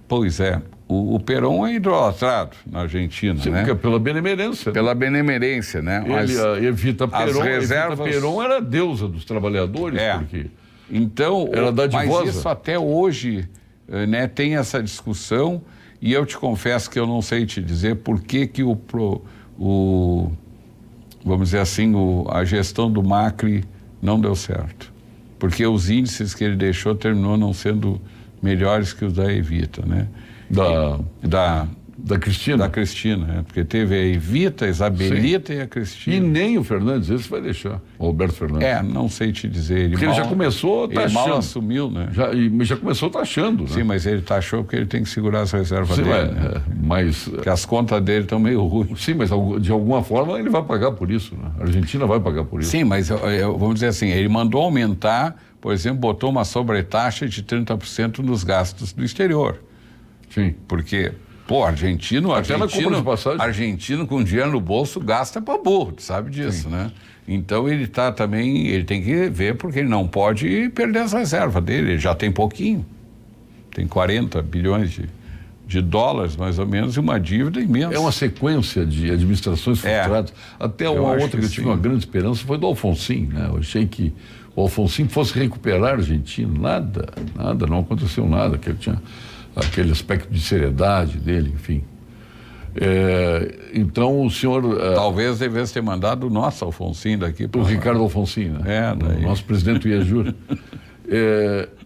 Pois é. O Perón é idolatrado na Argentina, Sim, né? Porque é pela benemerência. Pela benemerência, né? Mas Evita Perón, reservas... Evita Perón era a deusa dos trabalhadores, porque então, era dadivosa. Mas isso até hoje, né, tem essa discussão e eu te confesso que eu não sei te dizer por que vamos dizer assim, a gestão do Macri não deu certo. Porque os índices que ele deixou terminou não sendo melhores que os da Evita, né? Da Cristina? Da Cristina, né? Porque teve a Evita, a Isabelita e a Cristina. E nem o Fernandes, esse vai deixar, o Roberto Fernandes. Não sei te dizer. Porque ele já começou taxando. Ele mal assumiu, né? Já começou taxando, né? Sim, mas ele taxou porque ele tem que segurar as reservas dele, né? Mas... Porque as contas dele estão meio ruins. Sim, mas de alguma forma ele vai pagar por isso, né? A Argentina vai pagar por isso. Sim, mas vamos dizer assim, ele mandou aumentar, por exemplo, botou uma sobretaxa de 30% nos gastos do exterior. Sim. Porque... argentino com dinheiro no bolso gasta para burro, tu sabe disso, Sim. né? Então ele tem que ver porque ele não pode perder as reservas dele, ele já tem pouquinho, tem 40 bilhões de dólares mais ou menos e uma dívida imensa. É uma sequência de administrações frustradas. Até uma outra que eu tive uma grande esperança foi do Alfonsín, né? Eu achei que o Alfonsín fosse recuperar a Argentina, nada, não aconteceu nada, que ele tinha aquele aspecto de seriedade dele, enfim. Então o senhor... Talvez devesse ter mandado o nosso Alfonsín daqui para... O Ricardo Alfonsín, né? Daí. O nosso presidente Iajur.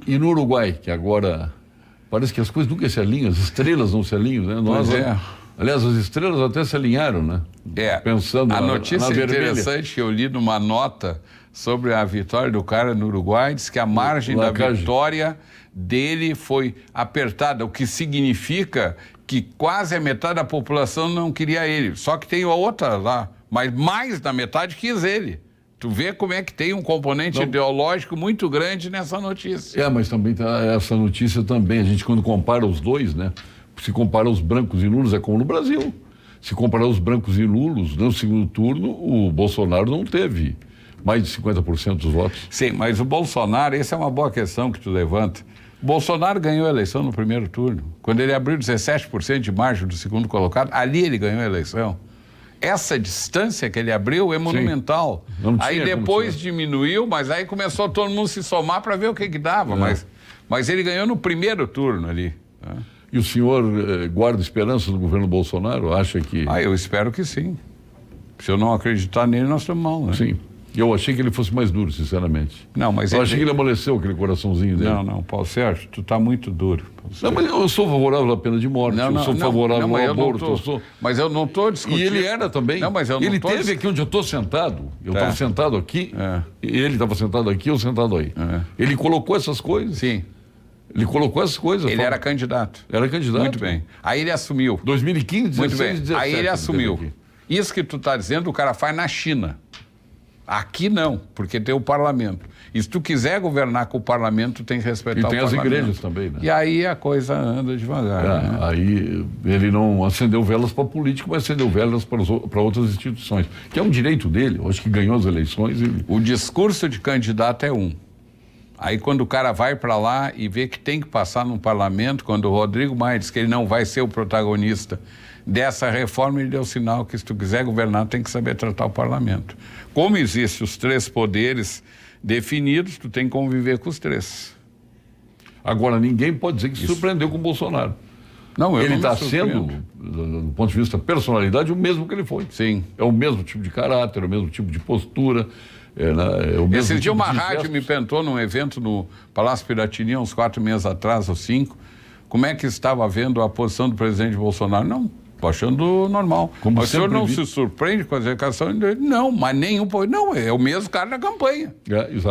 E no Uruguai, que agora parece que as coisas nunca se alinham, as estrelas não se alinham, né? Aliás, as estrelas até se alinharam, né? Pensando a notícia na interessante que eu li numa nota sobre a vitória do cara no Uruguai, diz que a margem da vitória dele foi apertada, o que significa que quase a metade da população não queria ele. Só que tem a outra lá, mas mais da metade quis ele. Tu vê como é que tem um componente ideológico muito grande nessa notícia. Mas também tá essa notícia também, a gente quando compara os dois, né? Se compara os brancos e nulos, é como no Brasil. Se comparar os brancos e nulos, no segundo turno, o Bolsonaro não teve mais de 50% dos votos. Sim, mas o Bolsonaro, essa é uma boa questão que tu levanta. O Bolsonaro ganhou a eleição no primeiro turno. Quando ele abriu 17% de margem do segundo colocado, ali ele ganhou a eleição. Essa distância que ele abriu é monumental. Aí depois diminuiu, mas aí começou todo mundo se somar para ver o que dava. Mas ele ganhou no primeiro turno ali. Né? E o senhor guarda esperança no governo Bolsonaro? Acha que... Eu espero que sim. Se eu não acreditar nele, nós estamos mal, né? Sim. Eu achei que ele fosse mais duro, sinceramente. Não, mas eu achei que ele amoleceu aquele coraçãozinho dele. Não, Paulo Sérgio, tu tá muito duro. Não, mas eu sou favorável à pena de morte, eu sou favorável ao aborto. Mas eu não estou discutindo. E ele era também. Não, mas eu não ele teve aqui onde eu estou sentado. Eu estava sentado aqui, ele estava sentado aqui, eu sentado aí. Ele colocou essas coisas. Sim. Ele colocou essas coisas. Ele era candidato. Era candidato. Muito bem. Aí ele assumiu. 2015, 16, muito bem. 17. Aí ele assumiu. Isso que tu está dizendo, o cara faz na China. Aqui não, porque tem o parlamento. E se tu quiser governar com o parlamento, tem que respeitar o parlamento. E tem as igrejas também, né? E aí a coisa anda devagar. Né? Aí ele não acendeu velas para político, mas acendeu velas para outras instituições. Que é um direito dele, eu acho que ganhou as eleições. O discurso de candidato é um. Aí quando o cara vai para lá e vê que tem que passar no parlamento, quando o Rodrigo Maia diz que ele não vai ser o protagonista dessa reforma, ele deu sinal que se tu quiser governar tem que saber tratar o parlamento. Como existem os 3 poderes definidos, tu tem que conviver com os 3. Agora, ninguém pode dizer que se surpreendeu com o Bolsonaro. Não, ele está sendo, do ponto de vista da personalidade, o mesmo que ele foi. Sim. É o mesmo tipo de caráter, é o mesmo tipo de postura. Esse dia uma rádio me perguntou num evento no Palácio Piratini, uns 4 meses atrás, ou 5, como é que estava vendo a posição do presidente Bolsonaro. Não, estou achando normal. Mas o senhor não se surpreende com a declaração? Não, mas nenhum. Não, é o mesmo cara da campanha.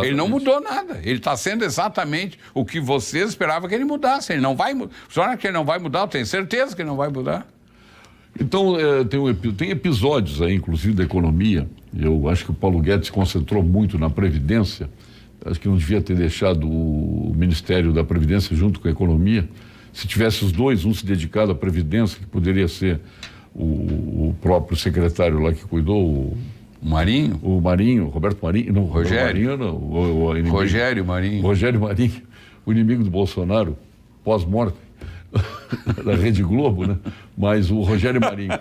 Ele não mudou nada. Ele está sendo exatamente o que vocês esperavam que ele mudasse. Ele não vai mudar. O senhor acha que ele não vai mudar? Eu tenho certeza que ele não vai mudar. Então, tem episódios aí, inclusive, da economia. Eu acho que o Paulo Guedes se concentrou muito na Previdência. Acho que não devia ter deixado o Ministério da Previdência junto com a economia. Se tivesse os dois, um se dedicado à Previdência, que poderia ser o próprio secretário lá que cuidou, Marinho? O Marinho, Roberto Marinho. Não, Rogério. Rogério Marinho. Rogério Marinho, o inimigo do Bolsonaro, pós-morte. Da Rede Globo, né? Mas o Rogério Marinho.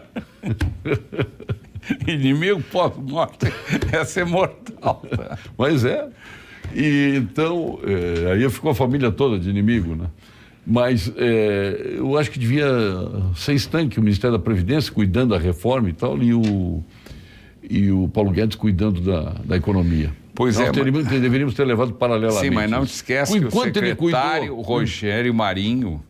Inimigo pós-morte. Essa é mortal. Mas é. E então, aí ficou a família toda de inimigo, né? Mas eu acho que devia ser estanque o Ministério da Previdência cuidando da reforma e tal, e o Paulo Guedes cuidando da economia. Pois nós deveríamos ter levado paralelamente. Sim, mas não te esquece que o secretário Rogério Marinho,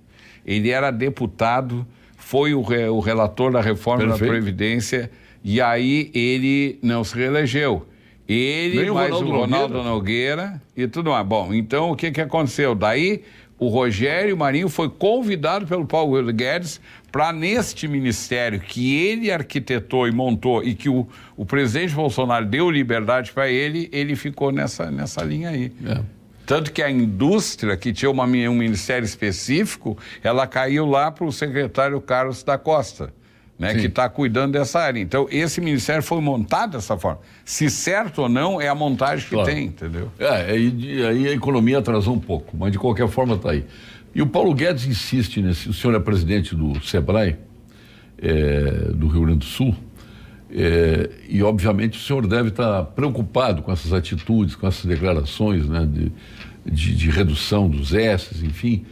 ele era deputado, foi o relator da reforma da Previdência, e aí ele não se reelegeu. Ele, mais o Ronaldo Nogueira e tudo mais. Bom, então o que aconteceu? Daí o Rogério Marinho foi convidado pelo Paulo Guedes para, neste ministério que ele arquitetou e montou e que o presidente Bolsonaro deu liberdade para ele, ele ficou nessa linha aí. Tanto que a indústria, que tinha um ministério específico, ela caiu lá para o secretário Carlos da Costa, né, que está cuidando dessa área. Então, esse ministério foi montado dessa forma. Se certo ou não, é a montagem que tem, entendeu? Aí a economia atrasou um pouco, mas de qualquer forma está aí. E o Paulo Guedes insiste o senhor é presidente do SEBRAE, do Rio Grande do Sul, e obviamente o senhor deve estar preocupado com essas atitudes, com essas declarações, né, de redução dos S's, enfim.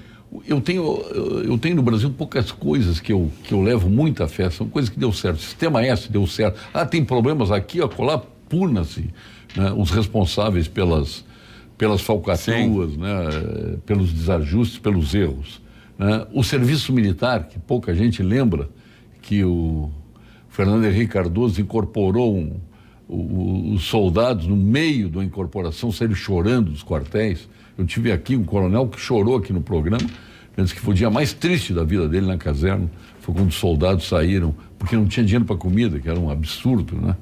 Eu tenho no Brasil poucas coisas que eu levo muita fé, são coisas que deu certo. O Sistema S deu certo. Tem problemas aqui, acolá, puna-se, né, os responsáveis pelas falcatruas, né, pelos desajustes, pelos erros. Né. O serviço militar, que pouca gente lembra, que o Fernando Henrique Cardoso incorporou os soldados no meio da incorporação, saíram chorando dos quartéis. Eu tive aqui um coronel que chorou aqui no programa, disse que foi o dia mais triste da vida dele na caserna, foi quando os soldados saíram, porque não tinha dinheiro para comida, que era um absurdo, né?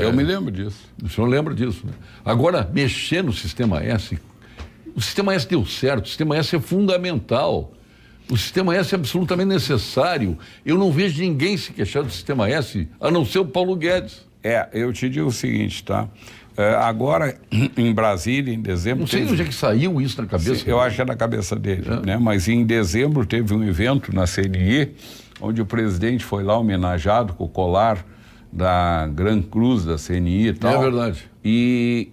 Eu me lembro disso. O senhor lembra disso, né? Agora, mexer no Sistema S, o Sistema S deu certo, o Sistema S é fundamental, o Sistema S é absolutamente necessário. Eu não vejo ninguém se queixar do Sistema S, a não ser o Paulo Guedes. Eu te digo o seguinte, tá? Agora, em Brasília, em dezembro... Não sei onde é que saiu isso na cabeça. Eu acho que é na cabeça dele, né? Mas em dezembro teve um evento na CNI, onde o presidente foi lá homenageado com o colar da Gran Cruz da CNI e tal. É verdade. E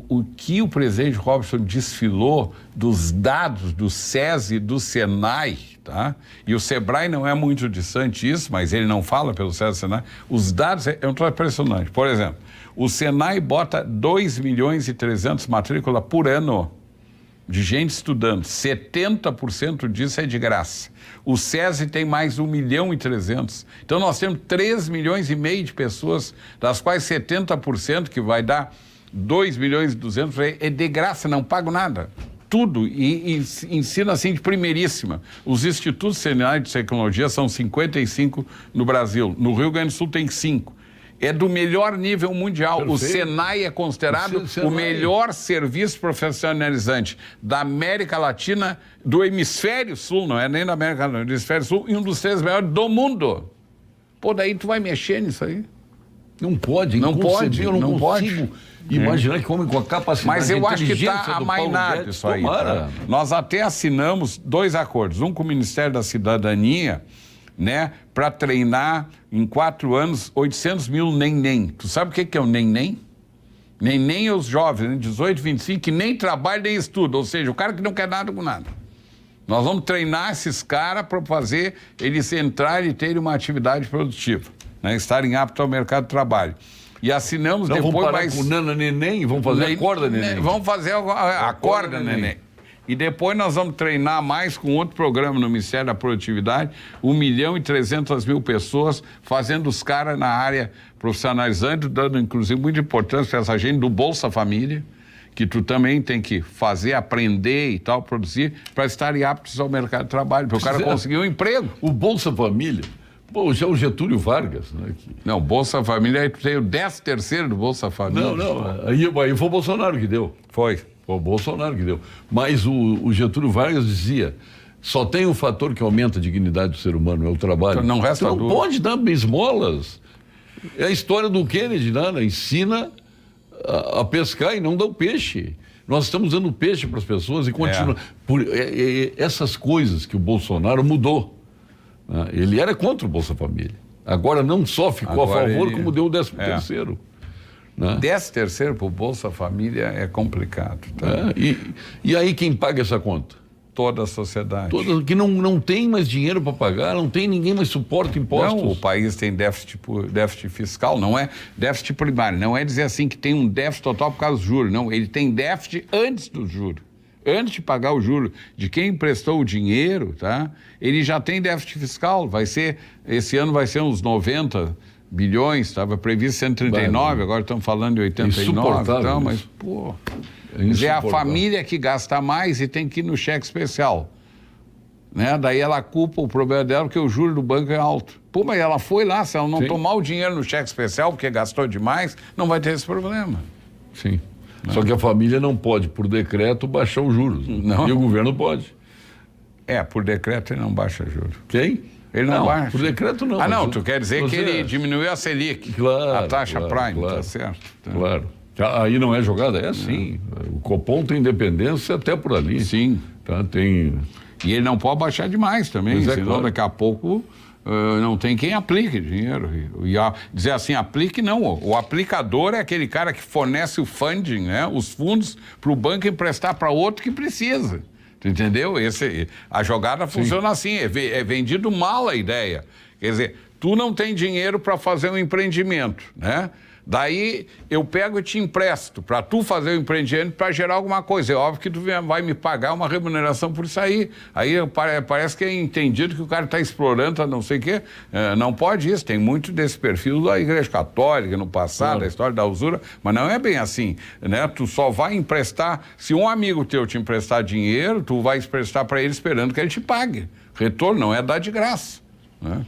o que o presidente Robson desfilou dos dados do SESI e do Senai, tá? E o Sebrae não é muito distante disso, mas ele não fala pelo SESI e Senai. Os dados é um troço impressionante. Por exemplo, o Senai bota 2.300.000 matrícula por ano de gente estudando. 70% disso é de graça. O SESI tem mais 1.300.000. Então nós temos 3,5 milhões de pessoas, das quais 70%, que vai dar 2.200.000, é de graça, não pago nada. Tudo, e ensina assim de primeiríssima. Os institutos nacionais de tecnologia são 55 no Brasil. No Rio Grande do Sul tem 5. É do melhor nível mundial. Perfeito. O Senai é considerado o melhor serviço profissionalizante da América Latina, do Hemisfério Sul, não é nem da América Latina, do Hemisfério Sul, e um dos 3 melhores do mundo. Pô, daí tu vai mexer nisso aí? Não pode, não pode, eu não consigo imaginar que homem com a capacidade. Mas eu acho que está amainado isso aí. Tá? Nós até assinamos 2 acordos, um com o Ministério da Cidadania, né, para treinar em 4 anos 800.000 neném. Tu sabe o que é o neném? Neném é os jovens, né, 18, 25, que nem trabalham nem estudam, ou seja, o cara que não quer nada com nada. Nós vamos treinar esses caras para fazer eles entrarem e terem uma atividade produtiva, né, estarem aptos ao mercado de trabalho. E assinamos depois vamos parar mais... com Nana Neném e vamos fazer a corda Neném. Vamos fazer a corda Neném. E depois nós vamos treinar mais com outro programa no Ministério da Produtividade, 1.300.000 pessoas, fazendo os caras na área profissionalizante, dando inclusive muita importância para essa gente do Bolsa Família, que tu também tem que fazer, aprender e tal, produzir, para estarem aptos ao mercado de trabalho, para o cara conseguir um emprego. O Bolsa Família, pô, já o Getúlio Vargas, né? Não, Bolsa Família, aí tu tem o 13º do Bolsa Família. Não, aí foi o Bolsonaro que deu. Foi o Bolsonaro que deu. Mas o Getúlio Vargas dizia, só tem um fator que aumenta a dignidade do ser humano, é o trabalho. Não resta dúvida. Não pode dar esmolas. É a história do Kennedy, né? Ensina a pescar e não dá o peixe. Nós estamos dando peixe para as pessoas e continua. Essas coisas que o Bolsonaro mudou. Né? Ele era contra o Bolsa Família. Agora não só ficou a favor, como deu o 13º. Né? 13º para o Bolsa Família é complicado. Tá? E aí quem paga essa conta? Toda a sociedade. Que não tem mais dinheiro para pagar, não tem ninguém mais suporta impostos. Não, o país tem déficit fiscal, não é déficit primário, não é dizer assim que tem um déficit total por causa dos juros, não, ele tem déficit antes do juro. Antes de pagar o juro de quem emprestou o dinheiro, tá? Ele já tem déficit fiscal, esse ano vai ser uns 90 bilhões, estava previsto 139, agora estamos falando de 89, então, mas, pô... É a família que gasta mais e tem que ir no cheque especial, né? Daí ela culpa o problema dela porque o juro do banco é alto. Pô, mas ela foi lá, se ela não tomar o dinheiro no cheque especial porque gastou demais, não vai ter esse problema. Sim. Não. Só que a família não pode, por decreto, baixar os juros. Não. E o governo pode. Por decreto ele não baixa juros. Quem? Ele não baixa. Por decreto não. Não, tu quer dizer que ele diminuiu a Selic, a taxa Prime, tá certo. Tá. Claro. Aí não é jogada? É sim. O Copom tem independência até por ali. Sim. Tá, E ele não pode baixar demais também, senão daqui a pouco não tem quem aplique dinheiro. Dizer assim, aplique não. O aplicador é aquele cara que fornece o funding, né? Os fundos para o banco emprestar para outro que precisa. Tu entendeu? A jogada funciona assim, é vendido mal a ideia. Quer dizer, tu não tem dinheiro para fazer um empreendimento, né? Daí eu pego e te empresto para tu fazer o empreendimento para gerar alguma coisa. É óbvio que tu vai me pagar uma remuneração por isso aí. Aí parece que é entendido que o cara está explorando, não sei o quê. Não pode isso. Tem muito desse perfil da Igreja Católica no passado, a história da usura, mas não é bem assim, né? Tu só vai emprestar, se um amigo teu te emprestar dinheiro, tu vai emprestar para ele esperando que ele te pague. Retorno não é dar de graça, né?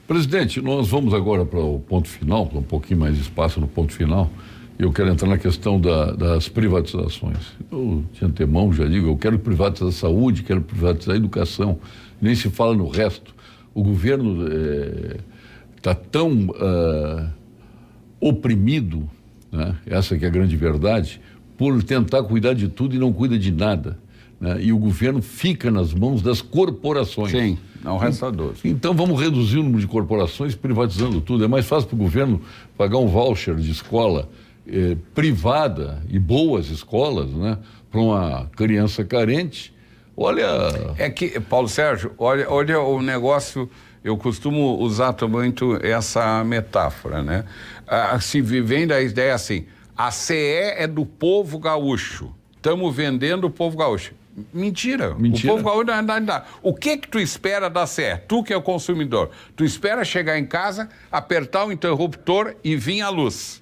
Presidente, nós vamos agora para o ponto final, um pouquinho mais de espaço no ponto final. Eu quero entrar na questão das privatizações. Eu, de antemão, já digo, eu quero privatizar a saúde, quero privatizar a educação. Nem se fala no resto. O governo está tão oprimido, né? Essa que é a grande verdade, por tentar cuidar de tudo e não cuida de nada. Né? E o governo fica nas mãos das corporações. Sim. Não resta dúvida. Então vamos reduzir o número de corporações privatizando tudo. É mais fácil para o governo pagar um voucher de escola privada e boas escolas, né, para uma criança carente, olha... É que, Paulo Sérgio, olha o negócio, eu costumo usar muito essa metáfora, né? Se vem da ideia assim, a CE é do povo gaúcho, estamos vendendo o povo gaúcho. Mentira. O povo gaúcho não. O que tu espera da CE? Tu que é o consumidor. Tu espera chegar em casa, apertar o interruptor e vir a luz.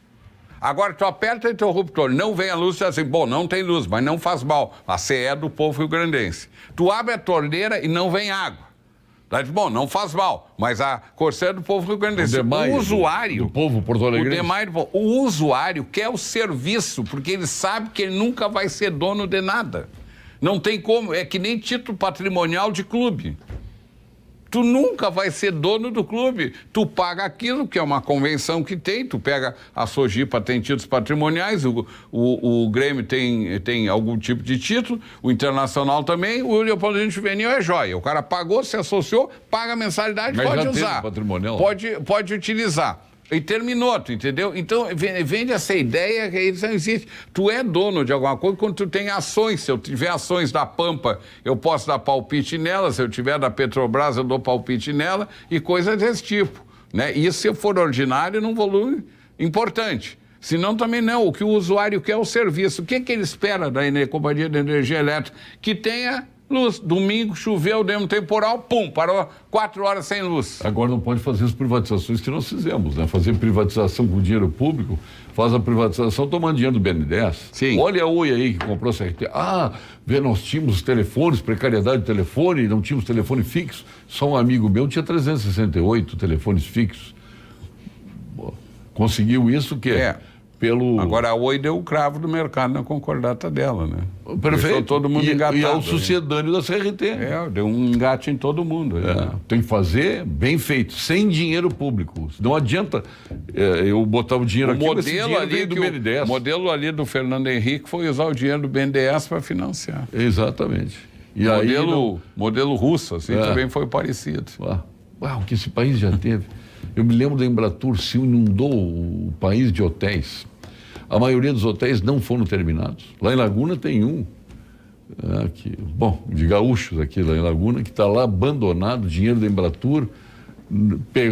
Agora tu aperta o interruptor, não vem a luz, tu diz assim, bom, não tem luz, mas não faz mal. A CE é do povo rio-grandense. Tu abre a torneira e não vem água. Daí, bom, não faz mal, mas a Corsã é do povo rio-grandense. O usuário... Do povo porto-alegrense. O usuário quer o serviço, porque ele sabe que ele nunca vai ser dono de nada. Não tem como, é que nem título patrimonial de clube. Tu nunca vai ser dono do clube. Tu paga aquilo, que é uma convenção que tem, tu pega a Sojipa, tem títulos patrimoniais, o Grêmio tem algum tipo de título, o Internacional também, o Leopoldino Juvenil é joia. O cara pagou, se associou, paga a mensalidade, mas pode já usar. Patrimonial. Pode utilizar. E terminou, tu entendeu? Então, vende essa ideia que isso não existe. Tu é dono de alguma coisa quando tu tem ações. Se eu tiver ações da Pampa, eu posso dar palpite nela. Se eu tiver da Petrobras, eu dou palpite nela e coisas desse tipo, né? Isso se for ordinário num volume importante. Senão também não. O que o usuário quer é o serviço. O que ele espera da Companhia de Energia Elétrica? Que tenha luz. Domingo choveu, deu um temporal, pum, parou 4 horas sem luz. Agora não pode fazer as privatizações que nós fizemos, né? Fazer privatização com dinheiro público, faz a privatização tomando dinheiro do BNDES. Sim. Olha a Oi aí que comprou essa RT. Nós tínhamos telefones, precariedade de telefone, não tínhamos telefone fixo. Só um amigo meu tinha 368 telefones fixos. Conseguiu isso que pelo... Agora a Oi deu o cravo do mercado na concordata dela, né? Perfeito. Deixou todo mundo engatado. E é o sucedâneo da CRT. Deu um engate em todo mundo. Né? Tem que fazer bem feito, sem dinheiro público. Não adianta eu botar o dinheiro aqui, mas esse dinheiro veio do BNDES. O modelo ali do Fernando Henrique foi usar o dinheiro do BNDES para financiar. Exatamente. E modelo russo, assim, também foi parecido. O que esse país já teve. Eu me lembro da Embratur, se inundou o país de hotéis. A maioria dos hotéis não foram terminados. Lá em Laguna tem um, de gaúchos aqui lá em Laguna, que está lá abandonado, dinheiro da Embratur,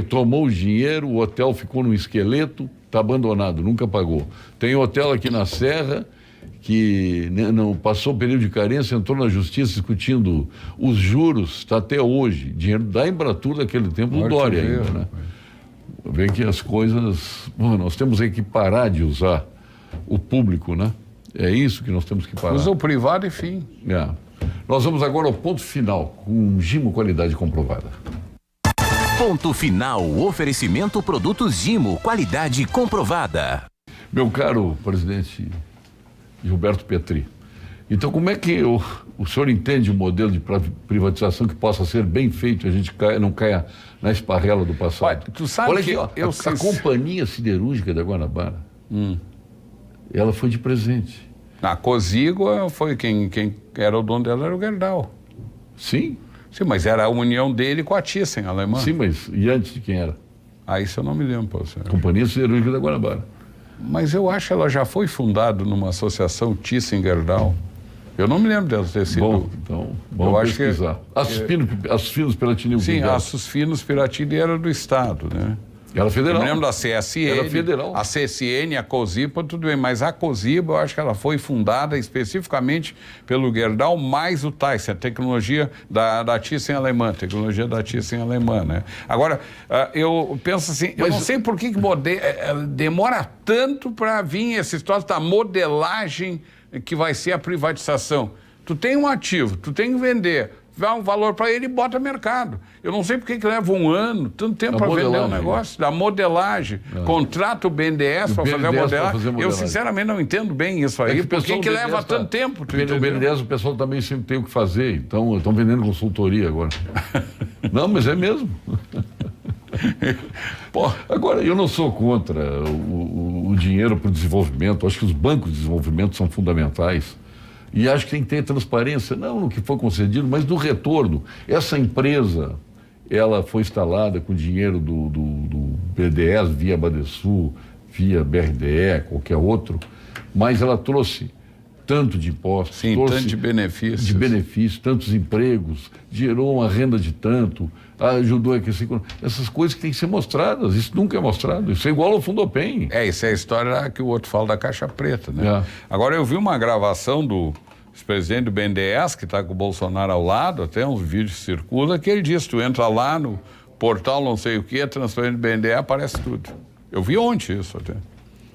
tomou o dinheiro, o hotel ficou no esqueleto, está abandonado, nunca pagou. Tem hotel aqui na Serra, que não passou o período de carência, entrou na justiça discutindo os juros, está até hoje. Dinheiro da Embratur daquele tempo, o Dória ainda, né? Vê que as coisas... nós temos que parar de usar o público, né? É isso que nós temos que parar. Usa o privado e fim. Nós vamos agora ao ponto final, com Gimo qualidade comprovada. Ponto final, oferecimento produtos Gimo, qualidade comprovada. Meu caro presidente Gilberto Petri, então como é que o senhor entende um modelo de privatização que possa ser bem feito e a gente não caia na esparrela do passado? Tu sabe. Olha aqui, a Companhia Siderúrgica da Guanabara, ela foi de presente. A Cosígua foi quem era o dono dela, era o Gerdau. Sim, mas era a união dele com a Thyssen, alemã. Sim, mas e antes de quem era? Isso eu não me lembro, Paulo Sérgio. Companhia Siderúrgica da Guanabara. Mas eu acho que ela já foi fundada numa associação Thyssen-Gerdau. Eu não me lembro dela ter sido... Bom, então, vamos pesquisar. Aços Finos Piratini. Sim, Aços Finos Piratini era do Estado, né? Era federal. Eu me lembro da CSN, era federal. A CSN, a Cosipa, tudo bem, mas a Cosipa eu acho que ela foi fundada especificamente pelo Gerdau, mais o Thyssen, a tecnologia da Thyssen alemã, né? Agora, eu penso assim, eu não sei por que demora tanto para vir essa história da modelagem que vai ser a privatização. Tu tem um ativo, tu tem que vender, dá um valor para ele e bota mercado. Eu não sei por que leva um ano, tanto tempo para vender um negócio. Da modelagem. Contrata o BNDES para fazer a modelagem. Eu, sinceramente, não entendo bem isso aí. Por que leva tanto tempo? O BNDES, o pessoal também sempre tem o que fazer. Então, estão vendendo consultoria agora. Não, mas é mesmo. Agora, eu não sou contra o dinheiro para o desenvolvimento. Acho que os bancos de desenvolvimento são fundamentais. E acho que tem que ter transparência, não no que foi concedido, mas no retorno. Essa empresa, ela foi instalada com dinheiro do BNDES, via Badesul, via BRDE, qualquer outro, mas ela trouxe tanto de impostos, sim, tanto de benefícios, tantos empregos, gerou uma renda de tanto, ajudou a aquecer. Essas coisas que têm que ser mostradas, isso nunca é mostrado, isso é igual ao Fundopem. Isso é a história que o outro fala da caixa preta, né? Agora, eu vi uma gravação do presidente do BNDES, que está com o Bolsonaro ao lado, até uns vídeos circulam, que ele diz, tu entra lá no portal não sei o que, transferência do BNDES, aparece tudo. Eu vi ontem isso até.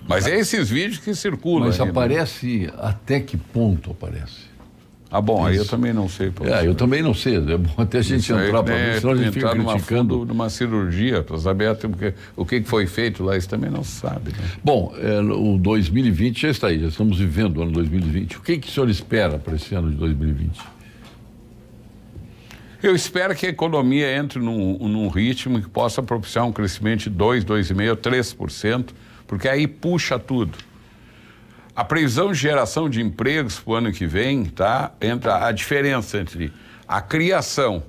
Mas é esses vídeos que circulam. Mas aparece, até que ponto aparece? Bom, aí eu também não sei. Eu também não sei, é bom até a gente entrar para ver, senão a gente fica criticando. Numa cirurgia, para saber o que foi feito lá, isso também não se sabe. Né? Bom, o 2020 já está aí, já estamos vivendo o ano 2020. O que o senhor espera para esse ano de 2020? Eu espero que a economia entre num ritmo que possa propiciar um crescimento de 2, 2,5%, 3%, porque aí puxa tudo. A previsão de geração de empregos para o ano que vem, tá? Entra a diferença entre a criação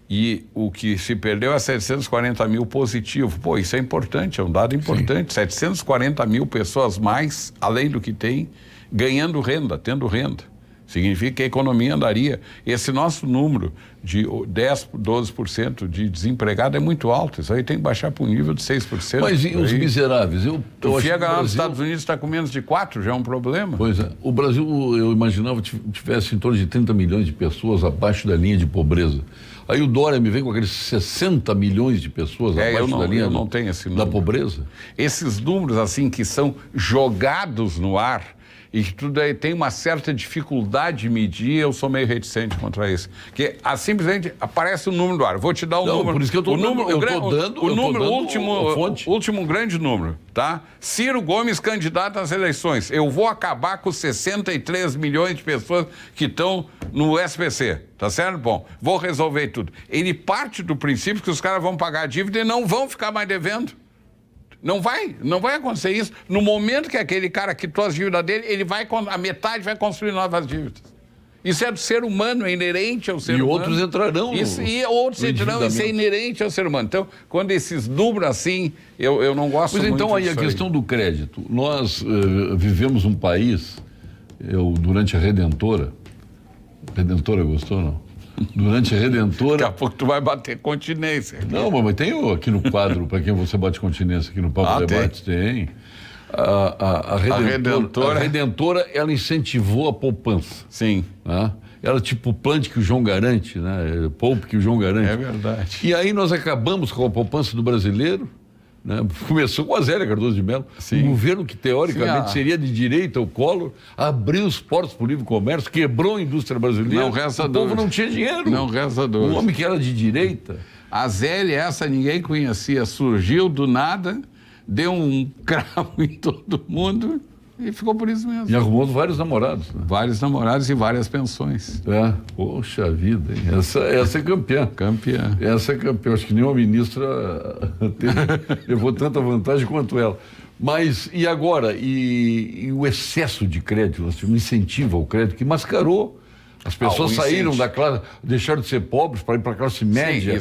e o que se perdeu é 740 mil positivo. Pô, isso é importante, é um dado importante. Sim. 740 mil pessoas mais, além do que tem, ganhando renda, tendo renda. Significa que a economia andaria. Esse nosso número de 10%, 12% de desempregado é muito alto. Isso aí tem que baixar para um nível de 6%. Mas e os miseráveis? O FIEGA lá nos Estados Unidos está com menos de 4%, já é um problema. Pois é. O Brasil, eu imaginava que tivesse em torno de 30 milhões de pessoas abaixo da linha de pobreza. Aí o Dória me vem com aqueles 60 milhões de pessoas abaixo da linha da pobreza. Esses números, assim, que são jogados no ar, e que tudo aí tem uma certa dificuldade de medir, eu sou meio reticente contra isso. Porque simplesmente aparece o número do ar. Vou te dar o número. Por isso que eu estou dando o último grande número, tá? Ciro Gomes, candidato às eleições. Eu vou acabar com 63 milhões de pessoas que estão no SPC, tá certo? Bom, vou resolver tudo. Ele parte do princípio que os caras vão pagar a dívida e não vão ficar mais devendo. Não vai acontecer isso. No momento que aquele cara quitou as dívidas dele, a metade vai construir novas dívidas. Isso é do ser humano, é inerente ao ser humano. E outros entrarão. Isso é inerente ao ser humano. Então, quando esses números assim, eu não gosto muito disso. Então, aí a questão do crédito. Nós vivemos um país, durante a Redentora gostou, não? Durante a Redentora... Daqui a pouco tu vai bater continência. Aqui. Não, mas tem aqui no quadro, para quem você bate continência, aqui no Papo Debate, tem. A Redentora, ela incentivou a poupança. Sim. Né? Ela tipo plante que o João garante, né? Poupe que o João garante. É verdade. E aí nós acabamos com a poupança do brasileiro, né? Começou com a Zélia Cardoso de Mello. Um governo que teoricamente seria de direita, o Collor, abriu os portos para o livre comércio, quebrou a indústria brasileira. Não resta dúvida. O povo não tinha dinheiro. Não resta dúvida. Um homem que era de direita. A Zélia, essa ninguém conhecia, surgiu do nada, deu um cravo em todo mundo e ficou por isso mesmo. E arrumou vários namorados. Né? Vários namorados e várias pensões. Poxa vida, hein? Essa é campeã. Essa é campeã. Acho que nenhuma ministra levou tanta vantagem quanto ela. Mas, e agora? E o excesso de crédito, um incentivo ao crédito que mascarou. As pessoas saíram da classe, deixaram de ser pobres para ir para a classe média. Sim,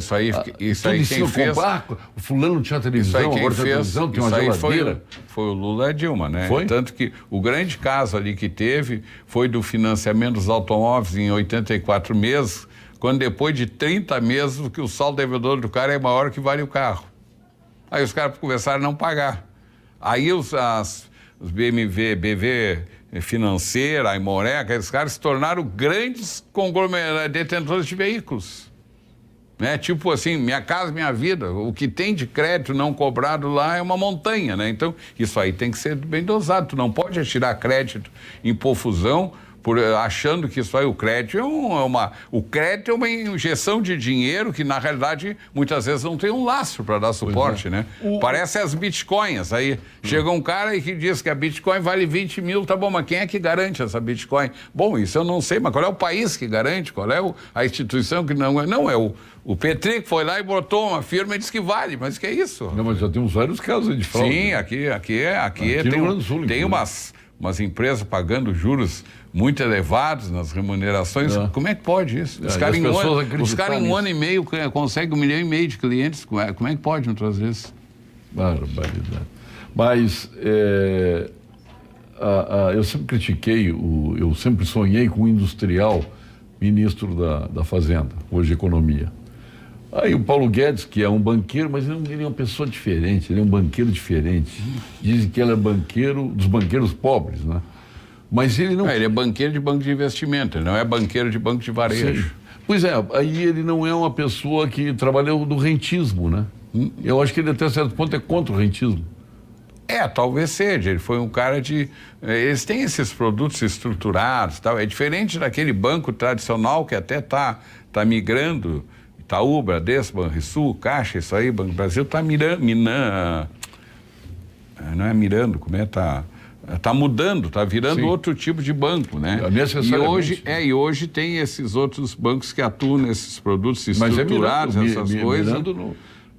isso aí quem fez... O fulano não tinha televisão, agora tem televisão, tem uma geladeira. Foi o Lula e a Dilma, né? Foi? Tanto que o grande caso ali que teve foi do financiamento dos automóveis em 84 meses, quando depois de 30 meses que o saldo devedor do cara é maior que vale o carro. Aí os caras começaram a não pagar. Aí os BMW, BV... Financeira, a Imoré, aqueles caras se tornaram grandes detentores de veículos. Né? Tipo assim, Minha Casa Minha Vida, o que tem de crédito não cobrado lá é uma montanha, né? Então, isso aí tem que ser bem dosado. Tu não pode tirar crédito em profusão achando que isso aí, o crédito é uma injeção de dinheiro que, na realidade, muitas vezes não tem um lastro para dar suporte, né? Parece as bitcoins. Aí chega um cara e que diz que a bitcoin vale 20 mil, tá bom, mas quem é que garante essa bitcoin? Bom, isso eu não sei, mas qual é o país que garante? Qual é a instituição que não é? Não, é o Petri que foi lá e botou uma firma e disse que vale, mas que é isso? Não, mas já temos vários casos de fraude. Sim, aqui tem umas empresas pagando juros muito elevados nas remunerações. Como é que pode isso? Os caras em um ano e meio conseguem 1,5 milhão de clientes. Como é que pode muitas vezes? Barbaridade. Mas eu sempre critiquei, eu sempre sonhei com um industrial ministro da Fazenda, hoje Economia. Aí o Paulo Guedes, que é um banqueiro, mas ele é uma pessoa diferente, ele é um banqueiro diferente. Dizem que ele é banqueiro dos banqueiros pobres, né? Mas ele não... ele é banqueiro de banco de investimento, ele não é banqueiro de banco de varejo. Sim. Pois é, aí ele não é uma pessoa que trabalhou do rentismo, né? Eu acho que ele até certo ponto é contra o rentismo. Talvez seja. Ele foi um cara de... Eles têm esses produtos estruturados, tal. É diferente daquele banco tradicional que até tá migrando. Itaú, Bradesco, Banrisul, Caixa, isso aí, Banco do Brasil está não é mirando, como é? Tá mudando, tá virando outro tipo de banco, né? E hoje tem esses outros bancos que atuam nesses produtos estruturados, essas coisas.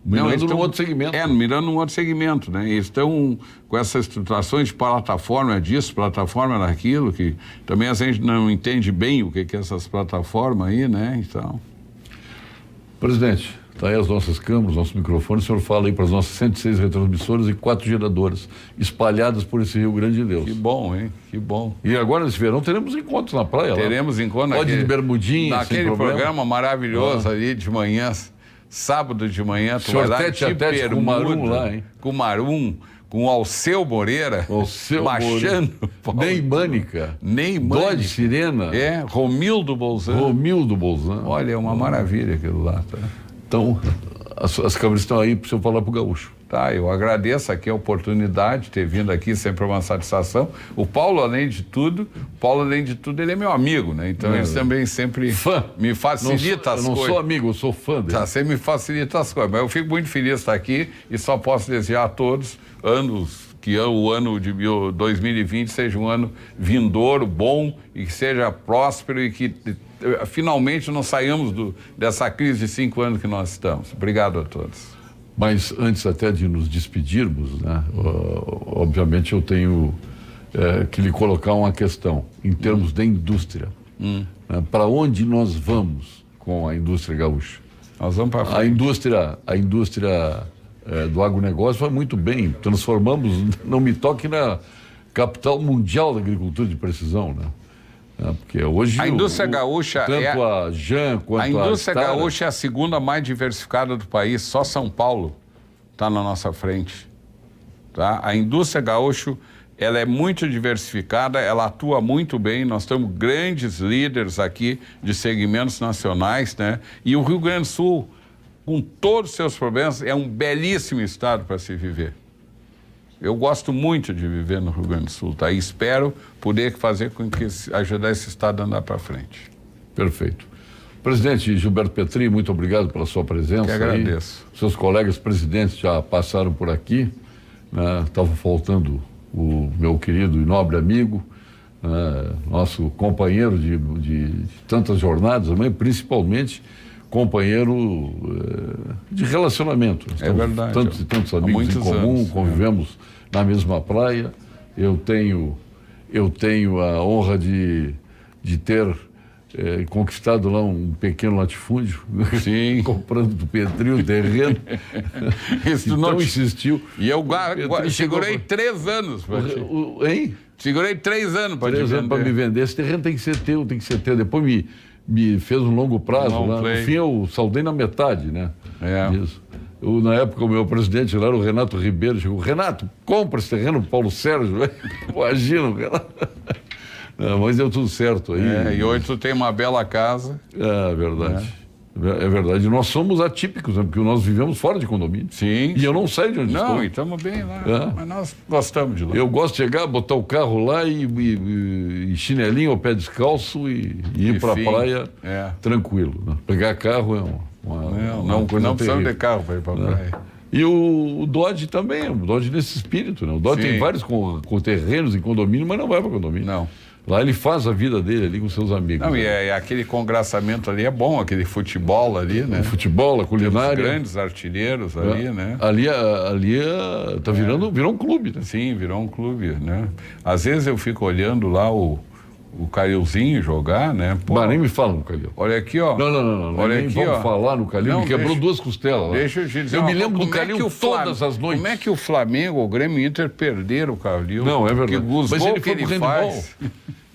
Mirando num outro segmento. Mirando num outro segmento, né? Eles estão com essas estruturações de plataforma disso, plataforma daquilo, que também a gente não entende bem o que é essas plataformas aí, né? Então... Presidente, está aí as nossas câmeras, nossos microfones, o senhor fala aí para as nossas 106 retransmissoras e 4 geradoras espalhadas por esse Rio Grande de Deus. Que bom, hein? Que bom. E agora, nesse verão, teremos encontros na praia. Teremos encontros Pode ir de bermudinha, naquele programa maravilhoso ali de manhã, sábado de manhã, tu vai lá de bermuda, com o Marum lá, hein? Com o Marum, com o Alceu baixando. Neymânica. Dodge Sirena. Romildo Bolzano. Olha, é uma maravilha aquilo lá. Tá? Então, as câmeras estão aí para o senhor falar para o gaúcho. Tá, eu agradeço aqui a oportunidade de ter vindo aqui, sempre uma satisfação. O Paulo, além de tudo, ele é meu amigo, né? Então ele também sempre me facilita as coisas. Eu não sou amigo, eu sou fã dele. Tá, você me facilita as coisas, mas eu fico muito feliz de estar aqui e só posso desejar a todos que o ano de 2020 seja um ano vindouro, bom e que seja próspero e que finalmente nós saiamos dessa crise de 5 anos que nós estamos. Obrigado a todos. Mas antes até de nos despedirmos, né, obviamente eu tenho que lhe colocar uma questão em termos de indústria. Né, para onde nós vamos com a indústria gaúcha? Nós vamos para frente. A indústria do agronegócio vai muito bem. Transformamos, não me toque, na capital mundial da agricultura de precisão, né? Porque hoje a indústria gaúcha tanto a Jean quanto a indústria gaúcha é a segunda mais diversificada do país, só São Paulo está na nossa frente, tá? A indústria gaúcha, ela é muito diversificada, ela atua muito bem, nós temos grandes líderes aqui de segmentos nacionais, né? E o Rio Grande do Sul, com todos os seus problemas, é um belíssimo estado para se viver. Eu gosto muito de viver no Rio Grande do Sul, tá? E espero poder fazer com que ajudar esse estado a andar para frente. Perfeito. Presidente Gilberto Petri, muito obrigado pela sua presença. Que agradeço. Seus colegas presidentes já passaram por aqui, né? Estava faltando o meu querido e nobre amigo, nosso companheiro de tantas jornadas, mas principalmente companheiro de relacionamento. É verdade. Tantos e tantos amigos em comum, anos, convivemos na mesma praia. Eu tenho a honra de ter conquistado lá um pequeno latifúndio. Sim. Comprando do Petri o terreno. Isso então não insistiu. E eu segurei 3 anos. Hein? Segurei 3 anos para 3 anos para me vender. Esse terreno tem que ser teu. Depois me fez um longo prazo. Lá. No fim, eu saldei na metade, né? Isso. Na época, o meu presidente lá era o Renato Ribeiro. Chegou, Renato, compra esse terreno pro Paulo Sérgio. Imagina, Renato. Não, mas deu tudo certo aí. E hoje tu tem uma bela casa. É verdade. É verdade. Nós somos atípicos, né? Porque nós vivemos fora de condomínio. Sim. E eu não saio de onde estou. Não, e estamos bem lá. Mas nós gostamos de lá. Eu gosto de chegar, botar o carro lá e chinelinho ao pé descalço e ir para a praia tranquilo. Né? Pegar carro é uma coisa não precisamos terrível. de carro para ir para a praia. E o Dodge também, o Dodge nesse espírito. Né? O Dodge tem vários com terrenos em condomínio, mas não vai para condomínio. Não. Lá ele faz a vida dele ali com seus amigos. Não, e aquele congraçamento ali é bom, aquele futebol ali, né? O futebol, a culinária. Os grandes artilheiros ali, né? Ali virou um clube, né? Sim, virou um clube, né? Às vezes eu fico olhando lá o o Calilzinho jogar, né? Pô, mas nem me fala no Calil. Olha aqui, ó. Não. Olha nem aqui, vamos ó. falar no Calil, Não, me quebrou 2 costelas. Deixa eu te dizer. Eu me lembro do Calil todas as noites. Como é que o Flamengo, o Grêmio e o Inter perderam o Calil? Não, é verdade. Mas ele foi pro handebol.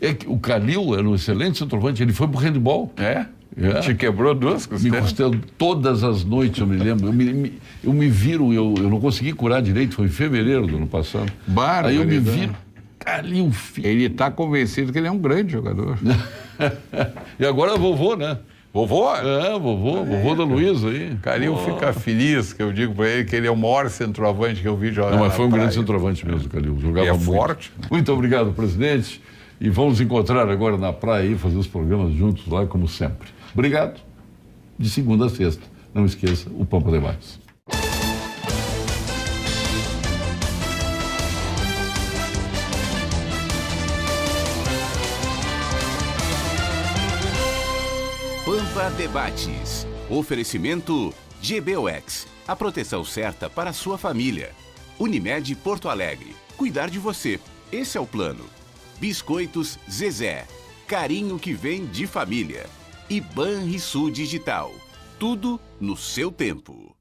É que o Calil era um excelente centroavante, ele foi pro handebol. É? Te quebrou 2 costelas? Me costela todas as noites, eu me lembro. Eu me viro, eu não consegui curar direito, foi em fevereiro do ano passado. Aí eu me viro. Calil, filho. Ele está convencido que ele é um grande jogador. E agora é vovô, né? Vovô? É, vovô da Luísa aí. Calil fica feliz, que eu digo para ele que ele é o maior centroavante que eu vi jogar. Não, mas foi um grande centroavante mesmo, Calil. Jogava muito. Forte. Muito obrigado, presidente. E vamos encontrar agora na praia e fazer os programas juntos lá, como sempre. Obrigado. De segunda a sexta. Não esqueça o Pampa Debates. Pampa Debates. Oferecimento GBOX. A proteção certa para a sua família. Unimed Porto Alegre. Cuidar de você. Esse é o plano. Biscoitos Zezé. Carinho que vem de família. E Banrisul Digital. Tudo no seu tempo.